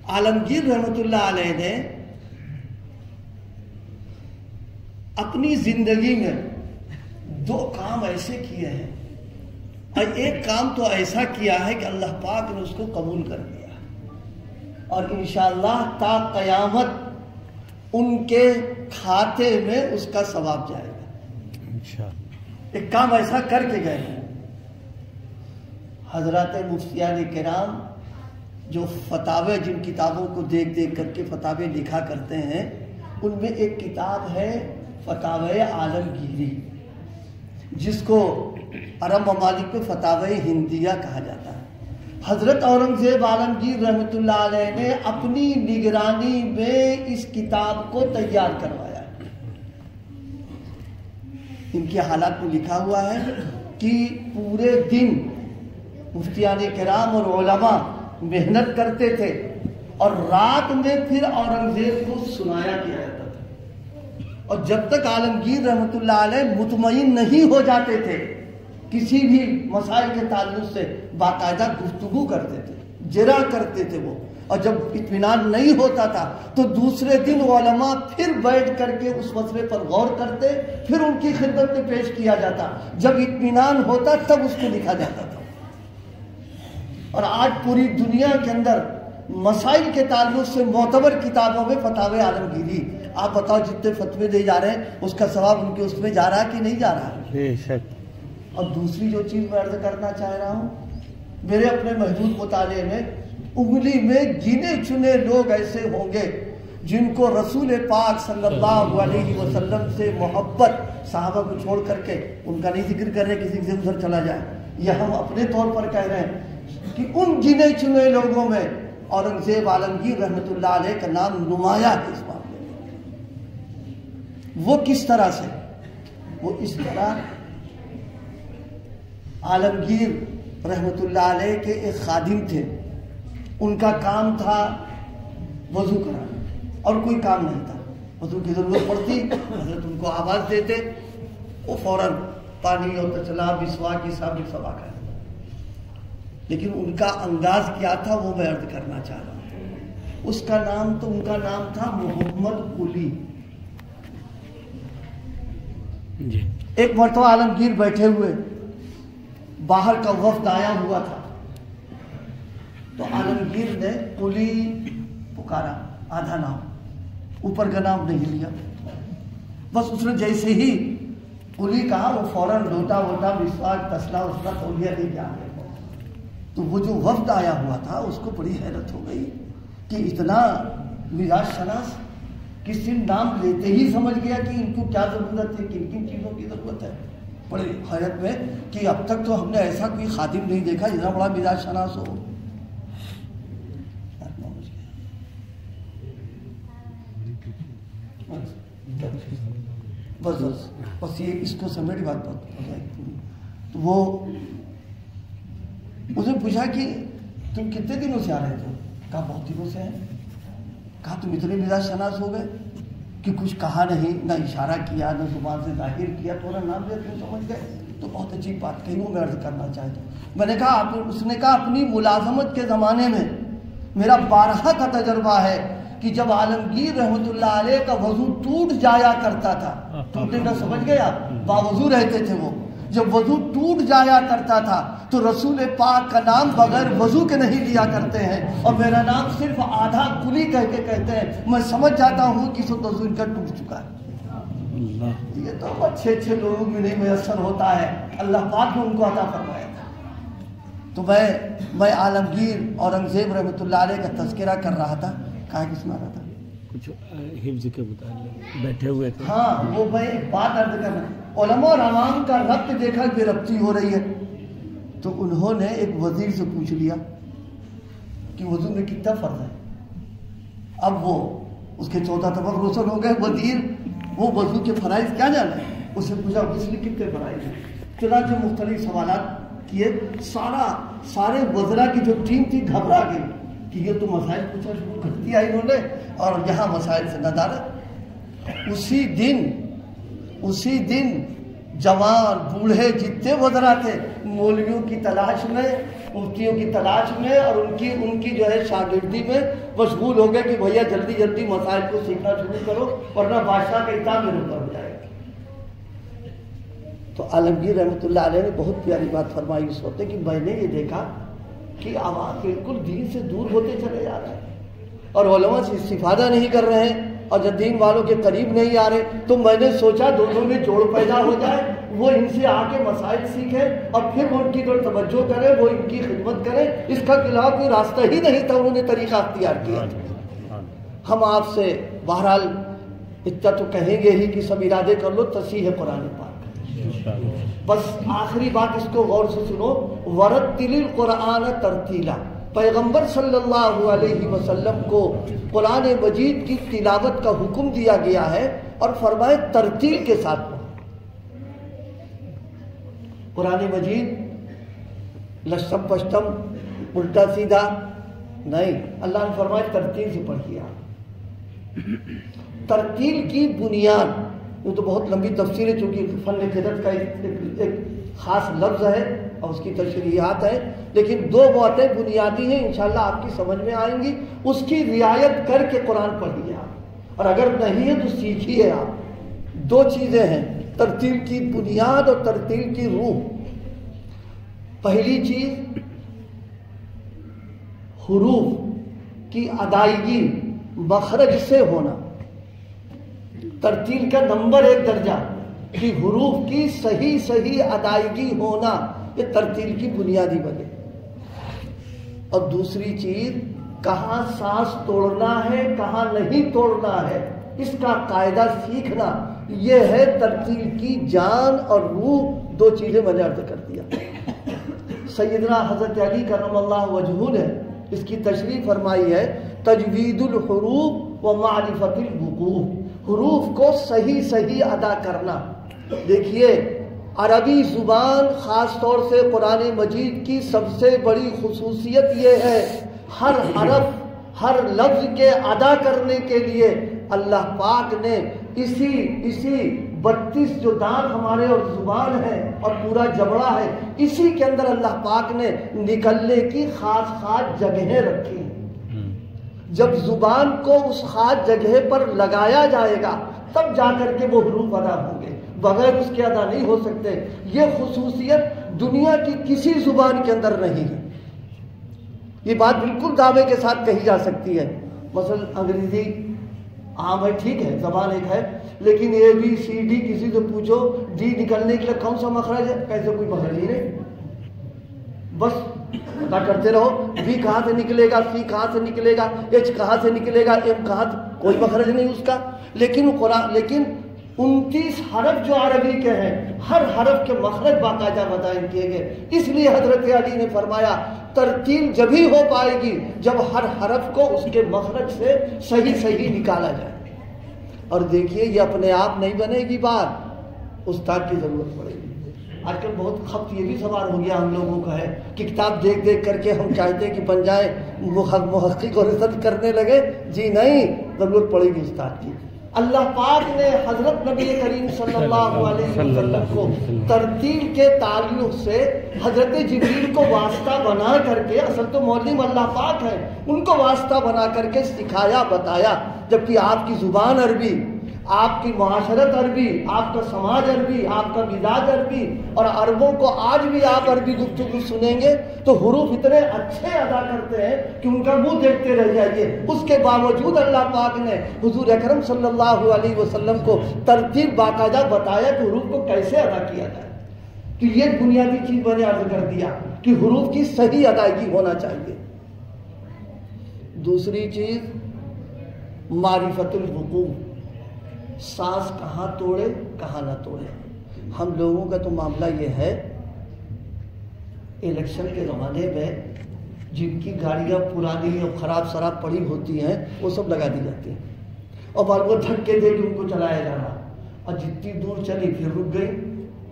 [SPEAKER 1] عالمگیر رحمت اللہ علیہ نے اپنی زندگی میں 2 کام ایسے کیے ہیں، اور ایک کام تو ایسا کیا ہے کہ اللہ پاک نے اس کو قبول کر لیا، اور انشاءاللہ تا قیامت ان کے کھاتے میں اس کا ثواب جائے گا۔
[SPEAKER 2] انشاءاللہ
[SPEAKER 1] ایک کام ایسا کر کے گئے ہیں۔ حضرات مفتیان کرام جو فتاوے، جن کتابوں کو دیکھ دیکھ کر کے فتاوے لکھا کرتے ہیں، ان میں ایک کتاب ہے فتاوے عالمگیری، جس کو عرب ممالک میں فتاوے ہندیہ کہا جاتا ہے۔ حضرت اورنگزیب عالمگیر رحمت اللہ علیہ نے اپنی نگرانی میں اس کتاب کو تیار کروایا ہے۔ ان کے حالات میں لکھا ہوا ہے کہ پورے دن مفتیان کرام اور علماء محنت کرتے تھے، اور رات میں پھر اورنگزیب کو سنایا کیا جاتا تھا، اور جب تک عالمگیر رحمت اللہ علیہ مطمئن نہیں ہو جاتے تھے کسی بھی مسائل کے تعلق سے، باقاعدہ گفتگو کرتے تھے، جرا کرتے تھے وہ، اور جب اطمینان نہیں ہوتا تھا تو دوسرے دن علماء پھر بیٹھ کر کے اس مسئلے پر غور کرتے، پھر ان کی خدمت میں پیش کیا جاتا، جب اطمینان ہوتا تب اس کو لکھا جاتا تھا۔ اور آج پوری دنیا کے اندر مسائل کے تعلق سے معتبر کتابوں میں فتاوے عالمگیری، آپ بتاؤ جتنے فتوے دے جا رہے ہیں اس کا ثواب ان کے اس میں جا رہا ہے کہ نہیں جا رہا ہے؟
[SPEAKER 2] بے شک۔
[SPEAKER 1] اور دوسری جو چیز میں عرض کرنا چاہ رہا ہوں، میرے اپنے محدود مطالعے میں انگلی میں گنے چنے لوگ ایسے ہوں گے جن کو رسول پاک صلی اللہ علیہ وسلم سے محبت، صحابہ کو چھوڑ کر کے ان کا نہیں ذکر کر رہے کسی سے ادھر چلا جائے، یہ ہم اپنے طور پر کہہ رہے ہیں کہ ان گنے چنے لوگوں میں اورنگزیب عالمگیر رحمت اللہ علیہ کا نام نمایاں ہے اس معاملے میں۔ وہ کس طرح سے؟ وہ اس طرح، عالمگیر رحمت اللہ علیہ کے ایک خادم تھے، ان کا کام تھا وضو کرانا، اور کوئی کام نہیں تھا۔ وضو کی ضرورت پڑتی، حضرت ان کو آواز دیتے، وہ فوراً پانی اور تچلا مسواک کی سب سوا کر۔ لیکن ان کا انداز کیا تھا وہ میں عرض کرنا چاہ رہا ہوں۔ اس کا نام تو ان کا نام تھا محمد قلی۔
[SPEAKER 2] جی۔
[SPEAKER 1] ایک مرتبہ عالمگیر بیٹھے ہوئے، باہر کا وفد آیا ہوا تھا، تو عالمگیر نے قلی پکارا، آدھا نام، اوپر کا نام نہیں لیا، بس اس نے جیسے ہی قلی کہا وہ فوراً لوٹا ووٹا مسواک تسلا اس کا تولیہ لے جا گئے۔ تو وہ جو وفد آیا ہوا تھا اس کو بڑی حیرت ہو گئی کہ اتنا مزاج شناس، کسی نام لیتے ہی سمجھ گیا کہ ان کو کیا ضرورت ہے، کن کن چیزوں کی ضرورت ہے۔ بڑے حیرت میں کہ اب تک تو ہم نے ایسا کوئی خادم نہیں دیکھا اتنا بڑا مزاج شناس ہو۔ بس یہ اس کو سمیٹ بات ہو جائے۔ تو وہ اسے پوچھا کہ تم کتنے دنوں سے آ رہے تھے؟ کہا بہت دنوں سے ہیں۔ کہا تم اتنے مزاج شناس ہو گئے کہ کچھ کہا نہیں، نہ اشارہ کیا، نہ زبان سے ظاہر کیا، تو نام لیا تم سمجھ گئے؟ تو بہت عجیب بات کہی، وہ میں عرض کرنا چاہتا ہوں۔ میں نے کہا اس نے کہا اپنی ملازمت کے زمانے میں میرا 12 کا تجربہ ہے کہ جب عالمگیر رحمت اللہ علیہ کا وضو ٹوٹ جایا کرتا تھا، ٹوٹے نہ سمجھ گئے آپ، باوضو رہتے تھے وہ، جب وضو ٹوٹ جایا کرتا تھا تو رسول پاک کا نام بغیر وضو کے نہیں لیا کرتے ہیں، اور میرا نام صرف آدھا قلی کہہ کے کہتے ہیں۔ میں سمجھ جاتا ہوں کہ وضو ان کا ٹوٹ چکا ہے۔ یہ تو اچھے لوگوں میں نہیں میسر ہوتا ہے، اللہ پاک نے ان کو عطا فرمایا تھا۔ تو میں عالمگیر اورنگزیب رحمۃ اللہ علیہ کا تذکرہ کر رہا تھا، کہا کہ سنا رہا تھا
[SPEAKER 2] کچھ حفظ کے متعلق بیٹھے ہوئے تھے۔
[SPEAKER 1] ہاں، وہ میں ایک بات عرض کرنا، علماء اور عوام کا ربط دیکھا بے ربطی ہو رہی ہے، تو انہوں نے ایک وزیر سے پوچھ لیا کہ وضو میں کتنا فرض ہے۔ اب وہ اس کے 14 طبق رسل ہو گئے، وزیر وہ وضو کے فرائض کیا جانا ہے؟ اسے پوچھا غسل کتنے فرائض ہیں؟ چنانچہ مختلف سوالات کیے. سارے وزراء کی جو ٹیم تھی گھبرا گئی کہ یہ تو مسائل پوچھنا شروع کر دیا انہوں نے اور یہاں مسائل سے ندارت. اسی دن جوان بوڑھے جتنے وزراء تھے مولویوں کی تلاش میں، مفتیوں کی تلاش میں اور ان کی جو ہے شاگردی میں مشغول ہو گئے کہ بھیا جلدی جلدی مسائل کو سیکھنا شروع کرو ورنہ بادشاہ کا اطاعت میں روکا ہو جائے گا. تو عالمگیر رحمۃ اللہ علیہ نے بہت پیاری بات فرمائی اس وقت کہ میں نے یہ دیکھا کہ عوام بالکل دین سے دور ہوتے چلے جا رہے ہیں اور علماء سے استفادہ نہیں کر رہے ہیں اور جب دین والوں کے قریب نہیں آ رہے تو میں نے سوچا دونوں میں جوڑ پیدا ہو جائے، وہ ان سے آ کے مسائل سیکھیں اور پھر وہ ان کی طرف توجہ کریں، وہ ان کی خدمت کریں. اس کا علاوہ کوئی راستہ ہی نہیں تھا، انہوں نے طریقہ اختیار کیا. ہم آپ سے بہرحال اتنا تو کہیں گے ہی کہ سب ارادے کر لو تصحیح قرآن پاک. بس آخری بات اس کو غور سے سنو، ورتل القرآن ترتیلا. پیغمبر صلی اللہ علیہ وسلم کو قرآن مجید کی تلاوت کا حکم دیا گیا ہے اور فرمائے ترتیل کے ساتھ پڑھو. قرآن مجید لشتم پشتم الٹا سیدھا نہیں، اللہ نے فرمایا ترتیل سے پڑھیے. ترتیل کی بنیاد، یہ تو بہت لمبی تفسیر ہے چونکہ فن قرأت کا ایک خاص لفظ ہے اور اس کی تشریحات ہیں، لیکن دو باتیں بنیادی ہیں انشاءاللہ آپ کی سمجھ میں آئیں گی. اس کی رعایت کر کے قرآن پڑھیے آپ، اور اگر نہیں ہے تو سیکھیے آپ. دو چیزیں ہیں، ترتیل کی بنیاد اور ترتیل کی روح. پہلی چیز حروف کی ادائیگی مخرج سے ہونا. ترتیل کا نمبر 1 درجہ کہ حروف کی صحیح ادائیگی ہونا، یہ ترتیل کی بنیادی وجہ. اور دوسری چیز کہاں سانس توڑنا ہے کہاں نہیں توڑنا ہے، اس کا قاعدہ سیکھنا، یہ ہے ترتیل کی جان اور روح. دو چیزیں میں نے عرض کر دیا. سیدنا حضرت علی کرم اللہ وجہہ نے اس کی تشریح فرمائی ہے تجوید الحروف و معرفت الوقوف. حروف کو صحیح ادا کرنا. دیکھیے عربی زبان خاص طور سے قرآن مجید کی سب سے بڑی خصوصیت یہ ہے، ہر حرف ہر لفظ کے ادا کرنے کے لیے اللہ پاک نے اسی 32 جو دانت ہمارے اور زبان ہے اور پورا جبڑا ہے، اسی کے اندر اللہ پاک نے نکلنے کی خاص جگہیں رکھی ہیں. جب زبان کو اس خاص جگہ پر لگایا جائے گا تب جا کر کے وہ حروف ادا ہوں گے، بغیر اس کے ادا نہیں ہو سکتے. یہ خصوصیت دنیا کی کسی زبان کے اندر نہیں ہے. یہ بات بالکل دعوے کے ساتھ کہی جا سکتی ہے. مثلا انگریزی عام ہے، ٹھیک ہے، زبان ایک ہے، لیکن ABCD کسی سے پوچھو ڈی نکلنے کے لیے کون سا مخرج ہے، کیسے کوئی مخرج ہی نہیں. بس پتا کرتے رہو، بی کہاں سے نکلے گا، سی کہاں سے نکلے گا، ایچ کہاں سے نکلے گا، ایم کہاں سے، کوئی مخرج نہیں اس کا. لیکن 29 حرف جو عربی کے ہیں، ہر حرف کے مخرج باقاعدہ متعین کیے گئے. اس لیے حضرت علی نے فرمایا ترتیل جبھی ہو پائے گی جب ہر حرف کو اس کے مخرج سے صحیح نکالا جائے. اور دیکھیے یہ اپنے آپ نہیں بنے گی بات، استاد کی ضرورت پڑے گی. آج کل بہت خبط یہ بھی سوال ہو گیا ہم لوگوں کا ہے کہ کتاب دیکھ کر کے ہم چاہتے ہیں کہ بن جائیں محقق اور ریسرچ کرنے لگے. جی نہیں، ضرورت پڑے گی استاد کی. اللہ پاک نے حضرت نبی کریم صلی اللہ علیہ وسلم کو ترتیل کے تعلق سے حضرت جبریل کو واسطہ بنا کر کے، اصل تو معلم اللہ پاک ہے، ان کو واسطہ بنا کر کے سکھایا بتایا. جبکہ آپ کی زبان عربی، آپ کی معاشرت عربی، آپ کا سماج عربی، آپ کا مزاج عربی، اور عربوں کو آج بھی آپ عربی گفتگو سنیں گے تو حروف اتنے اچھے ادا کرتے ہیں کہ ان کا منہ دیکھتے رہ جائیے. اس کے باوجود اللہ پاک نے حضور اکرم صلی اللہ علیہ وسلم کو ترتیب باقاعدہ بتایا کہ حروف کو کیسے ادا کیا جائے. تو یہ بنیادی چیز میں نے عرض کر دیا کہ حروف کی صحیح ادائیگی ہونا چاہیے. دوسری چیز معرفت الوقوف، سانس کہاں توڑے کہاں نہ توڑے. ہم لوگوں کا تو معاملہ یہ ہے، الیکشن کے زمانے میں جن کی گاڑیاں پرانی اور خراب شراب پڑی ہوتی ہیں وہ سب لگا دی جاتی ہیں اور بار بار دھکے دے کے ان کو چلایا جا رہا. اور جتنی دور چلی پھر رک گئی،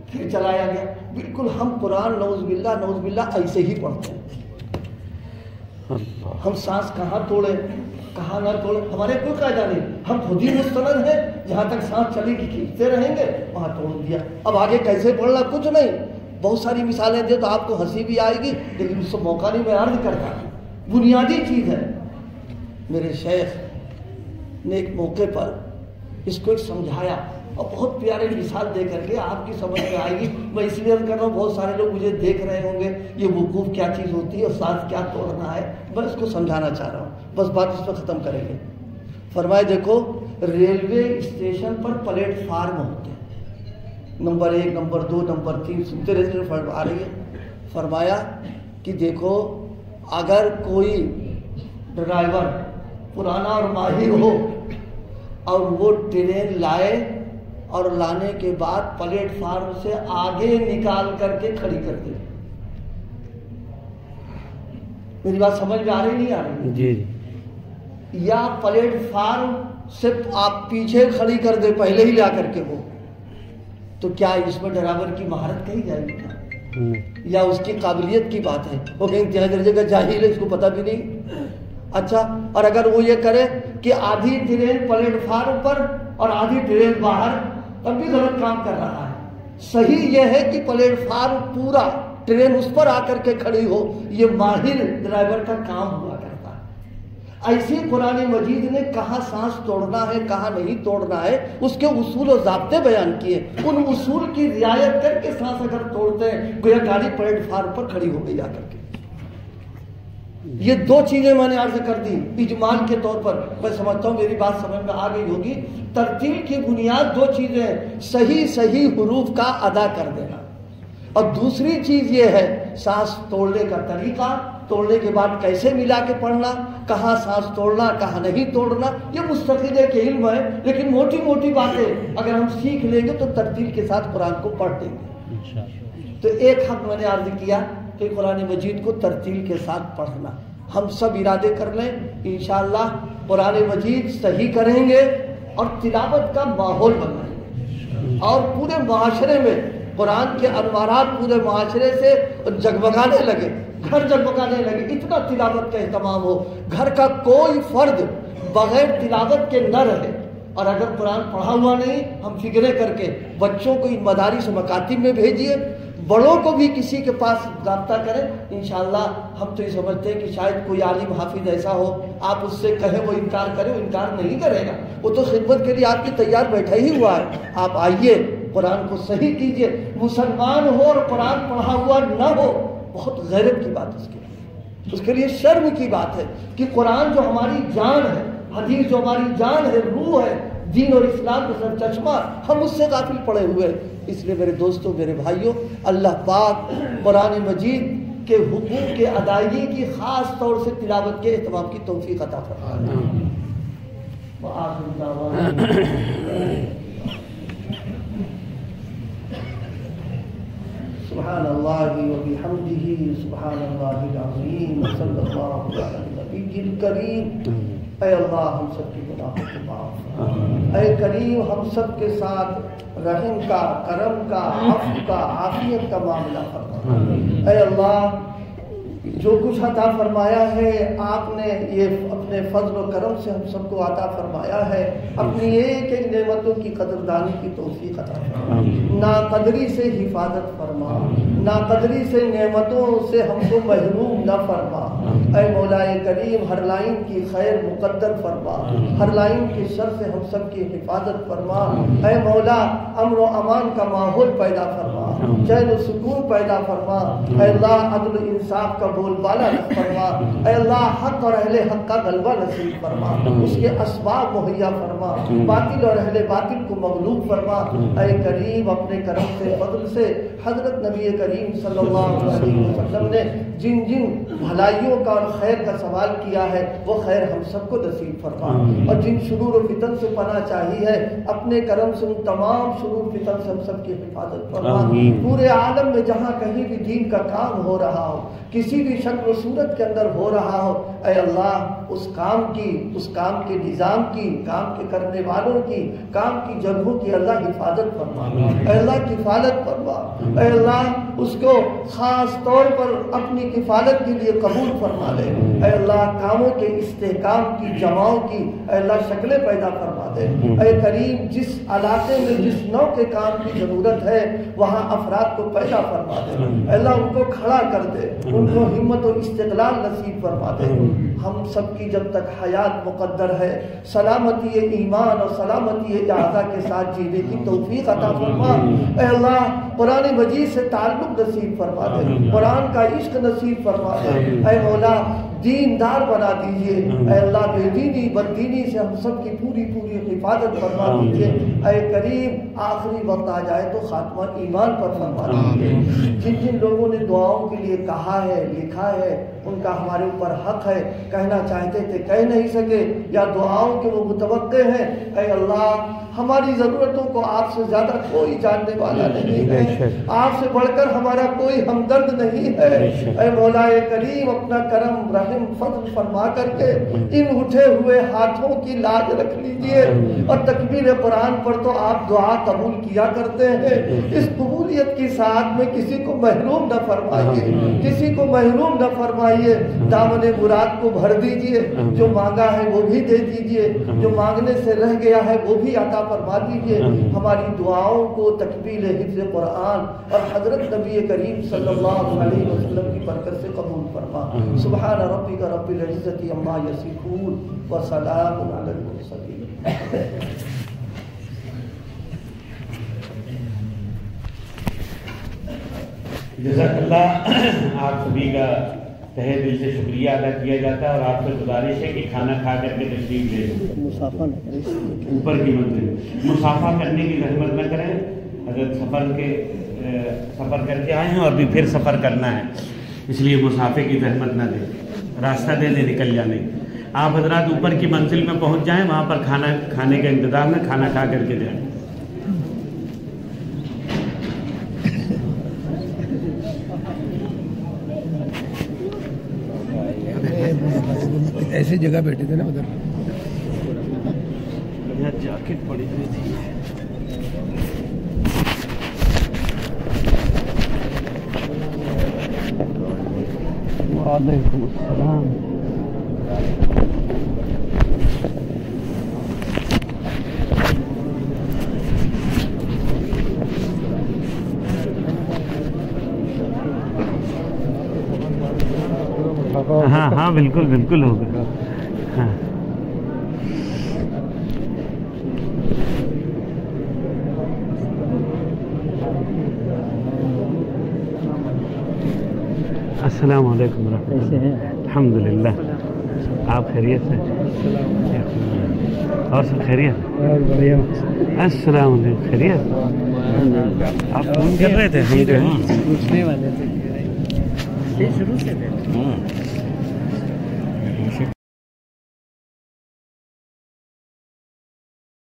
[SPEAKER 1] پھر چلایا گیا. بالکل ہم قرآن نعوذ باللہ ایسے ہی پڑھتے ہیں. ہم سانس کہاں توڑے کہاں نہ توڑے ہمارے کوئی قاعدہ نہیں. ہم خود ہی مستند ہیں، جہاں تک سانس چلے گی کھینچتے رہیں گے، وہاں توڑ دیا. اب آگے کیسے پڑھنا کچھ نہیں. بہت ساری مثالیں دے تو آپ کو ہنسی بھی آئے گی، لیکن اس کو موقع نہیں میں عرض کرتا. بنیادی چیز ہے. میرے شیخ نے ایک موقع پر اس کو ایک سمجھایا اور بہت پیارے مثال دے کر کے آپ کی سمجھ میں آئے گی. میں اس لیے کر رہا ہوں بہت سارے لوگ مجھے دیکھ رہے ہوں گے یہ وقوف کیا چیز ہوتی ہے اور سانس کیا توڑنا ہے. میں اس کو سمجھانا چاہ رہا ہوں، بس بات اس پہ ختم کریں گے. فرمائے دیکھو ریلوے اسٹیشن پر پلیٹ فارم ہوتے ہیں، نمبر 1 نمبر 2 نمبر 3 سنتے رہتے فرم آ رہی ہے. فرمایا کہ دیکھو اگر کوئی ڈرائیور پرانا اور ماہر ہو اور وہ ٹرین لائے اور لانے کے بعد پلیٹ فارم سے آگے نکال کر کے کھڑی کر دے. میری بات سمجھ میں آ رہی نہیں آ رہی؟
[SPEAKER 2] جی.
[SPEAKER 1] یا پلیٹ فارم سے آپ پیچھے کھڑی کر دے پہلے ہی لا کر کے ہو، تو کیا اس میں ڈرائیور کی مہارت کہی جائے گی یا اس کی قابلیت کی بات ہے؟ وہ کہیں انتہائی درجے کا جاہل ہے، اس کو پتہ بھی نہیں. اچھا، اور اگر وہ یہ کرے کہ آدھی ٹرین پلیٹ فارم پر اور آدھی ٹرین باہر، تب بھی غلط کام کر رہا ہے. صحیح یہ ہے کہ پلیٹ فارم پورا ٹرین اس پر آ کر کے کھڑی ہو، یہ ماہر ڈرائیور کا کام ہوا کرتا ہے. ایسی قرآن مجید نے کہاں سانس توڑنا ہے کہاں نہیں توڑنا ہے اس کے اصول و ضابطے بیان کیے. ان اصول کی رعایت کر کے سانس اگر توڑتے ہیں گویا گاڑی پلیٹ فارم پر کھڑی ہو گئی آ کر کے. یہ 2 چیزیں میں نے عرض کر دی اجمال کے طور پر. میں سمجھتا ہوں میری بات سمجھ میں آ گئی ہوگی. ترتیل کی بنیاد 2 چیزیں ہیں، صحیح حروف کا ادا کر دینا، اور دوسری چیز یہ ہے سانس توڑنے کا طریقہ، توڑنے کے بعد کیسے ملا کے پڑھنا، کہاں سانس توڑنا کہاں نہیں توڑنا. یہ مستقل ایک علم ہے، لیکن موٹی موٹی باتیں اگر ہم سیکھ لیں گے تو ترتیل کے ساتھ قرآن کو پڑھ دیں گے. تو ایک حق میں نے عرض کیا کہ قرآن مجید کو ترتیل کے ساتھ پڑھنا. ہم سب ارادے کر لیں انشاءاللہ قرآن مجید صحیح کریں گے اور تلاوت کا ماحول بنائیں گے، اور پورے معاشرے میں قرآن کے انوارات پورے معاشرے سے جگمگانے لگے، گھر جگمگانے لگے. اتنا تلاوت کا اہتمام ہو، گھر کا کوئی فرد بغیر تلاوت کے نہ رہے. اور اگر قرآن پڑھا ہوا نہیں، ہم فکرے کر کے بچوں کو ان مدارس مکاتب میں بھیجیے، بڑوں کو بھی کسی کے پاس رابطہ کریں. انشاءاللہ ہم تو یہ سمجھتے ہیں کہ شاید کوئی عالم حافظ ایسا ہو، آپ اس سے کہیں وہ انکار کرے، وہ انکار نہیں کرے گا، وہ تو خدمت کے لیے آپ کی تیار بیٹھا ہی ہوا ہے. آپ آئیے قرآن کو صحیح کیجیے. مسلمان ہو اور قرآن پڑھا ہوا نہ ہو بہت غیرت کی بات اس کے لیے شرم کی بات ہے کہ قرآن جو ہماری جان ہے، حدیث جو ہماری جان ہے، روح ہے، دین اور اسلام کا سر چشمہ، ہم اس سے غافل پڑے ہوئے. اس لیے میرے دوستوں میرے بھائیوں، اللہ پاک قرآن مجید کے حقوق کے ادائیگی کی خاص طور سے تلاوت کے اہتمام کی توفیق عطا فرمائے. وآخر دعوانا سبحان اللہ وبحمدہ سبحان اللہ العظیم صلی اللہ علیہ النبی الکریم. اے اللہ ہم سب کی گناہوں کو معاف، اے کریم ہم سب کے ساتھ رحم کا، کرم کا، عفو کا، عافیت کا معاملہ فرما. اے اللہ جو کچھ عطا فرمایا ہے آپ نے یہ اپنے فضل و کرم سے ہم سب کو عطا فرمایا ہے. اپنی ایک ایک نعمتوں کی قدردانی کی توفیق عطا فرما، ناقدری سے حفاظت فرما، ناقدری سے نعمتوں سے ہم کو محروم نہ فرما. اے مولا کریم ہر لائن کی خیر مقدر فرما، ہر لائن کی شر سے ہم سب کی حفاظت فرما. اے مولا امن و امان کا ماحول پیدا فرما، چین و سکون پیدا فرما. اے اللہ عدل و انصاف کا بول بالا فرما. اے اللہ حق اور اہل حق کا غلبہ نصیب فرما، اس کے اسباب مہیا فرما، باطل اور اہل باطل کو مغلوب فرما. اے کریم اپنے کرم سے فضل سے حضرت نبی کریم صلی اللہ علیہ وسلم نے جن جن بھلائیوں کا اور خیر کا سوال کیا ہے وہ خیر ہم سب کو نصیب فرما. اور جن شرور و فتن سے پناہ چاہی ہے اپنے کرم سے ان تمام شرور فتن سے ہم سب کی حفاظت فرما. پورے عالم میں جہاں کہیں بھی دین کا کام ہو رہا ہو، کسی بھی شکل و صورت کے اندر ہو رہا ہو، اے اللہ اس کام کے نظام کی، کام کے کرنے والوں کی، کام کی جگہوں کی اللہ حفاظت فرما، اے اللہ کفالت فرما، اے اللہ اس کو خاص طور پر اپنی کفالت کے لیے قبول فرما لے، اے اللہ کاموں کے استحکام کی، جماؤں کی اے اللہ شکلیں پیدا فرما دے، اے کریم جس علاقے میں جس نوع کے کام کی ضرورت ہے وہاں افراد کو پیدا فرما دے، اے اللہ ان کو کھڑا کر دے، ان کو ہمت و استقلال نصیب فرما دے۔ ہم سب کی جب تک حیات مقدر ہے سلامتی ایمان اور سلامتی اعضاء کے ساتھ جینے کی توفیق عطا فرما، اے اللہ قرآن مجید سے تعلق نصیب فرما دے، قرآن کا عشق نصیب فرما دے، اے مولا دیندار بنا دیجئے، اے اللہ بے دینی بددینی سے ہم سب کی پوری حفاظت فرما دیجئے، اے کریم آخری وقت آ جائے تو خاتمہ ایمان پر فرما دیجئے۔ جن لوگوں نے دعاؤں کے لیے کہا ہے، لکھا ہے، ان کا ہمارے اوپر حق ہے، کہنا چاہتے تھے کہہ نہیں سکے، یا دعاؤں کے وہ متوقع ہیں، اے اللہ ہماری ضرورتوں کو آپ سے زیادہ کوئی جاننے والا نہیں ہے، آپ سے بڑھ کر ہمارا کوئی ہمدرد نہیں ہے، اے مولا کریم اپنا کرم رحم فضل فرما کر کے ان اٹھے ہوئے ہاتھوں کی لاج رکھ لیجئے، اور تکبیر قرآن پر تو آپ دعا قبول کیا کرتے ہیں، اس قبولیت کی ساتھ میں کسی کو محروم نہ فرمائیے، کسی کو محروم نہ فرمائیے، دامن مراد کو بھر دیجئے، جو مانگا ہے وہ بھی دے دیجئے، جو مانگنے سے رہ گیا ہے وہ بھی عطا فرما دیجئے، ہماری دعاؤں کو تکمیل حفظ قرآن اور حضرت نبی کریم صلی اللہ علیہ وسلم کی برکت سے قبول فرما۔ سبحان ربک رب العزت عما یصفون وسلام علی المرسلین۔
[SPEAKER 3] جزاک اللہ، آپ سبھی کا تہہ دل سے شکریہ ادا کیا جاتا ہے، اور آپ سے گزارش ہے کہ کھانا کھا کر کے تشریف لے لیں اوپر کی منزل۔ مسافہ کرنے کی زحمت نہ کریں، حضرت سفر کر کے آئے ہیں اور بھی پھر سفر کرنا ہے، اس لیے مسافے کی زحمت نہ دیں، راستہ دے دیں نکل جانے۔ آپ حضرات اوپر کی منزل میں پہنچ جائیں، وہاں پر کھانا کھانے کا انتظام ہے، کھانا کھا کر کے جائیں۔
[SPEAKER 4] ایسی جگہ بیٹھے تھے نا ادھر،
[SPEAKER 2] جاکٹ پڑی ہوئی تھی۔ وعلیکم السلام۔ ہاں ہاں بالکل بالکل ہوگا۔ ہاں السلام علیکم ورحمۃ اللہ۔ الحمد للہ، آپ خیریت سے؟ اور سب خیریت؟ السلام علیکم، خیریت؟ آپ فون کر رہے تھے؟ ہم پوچھنے والے تھے، شروع سے تھے۔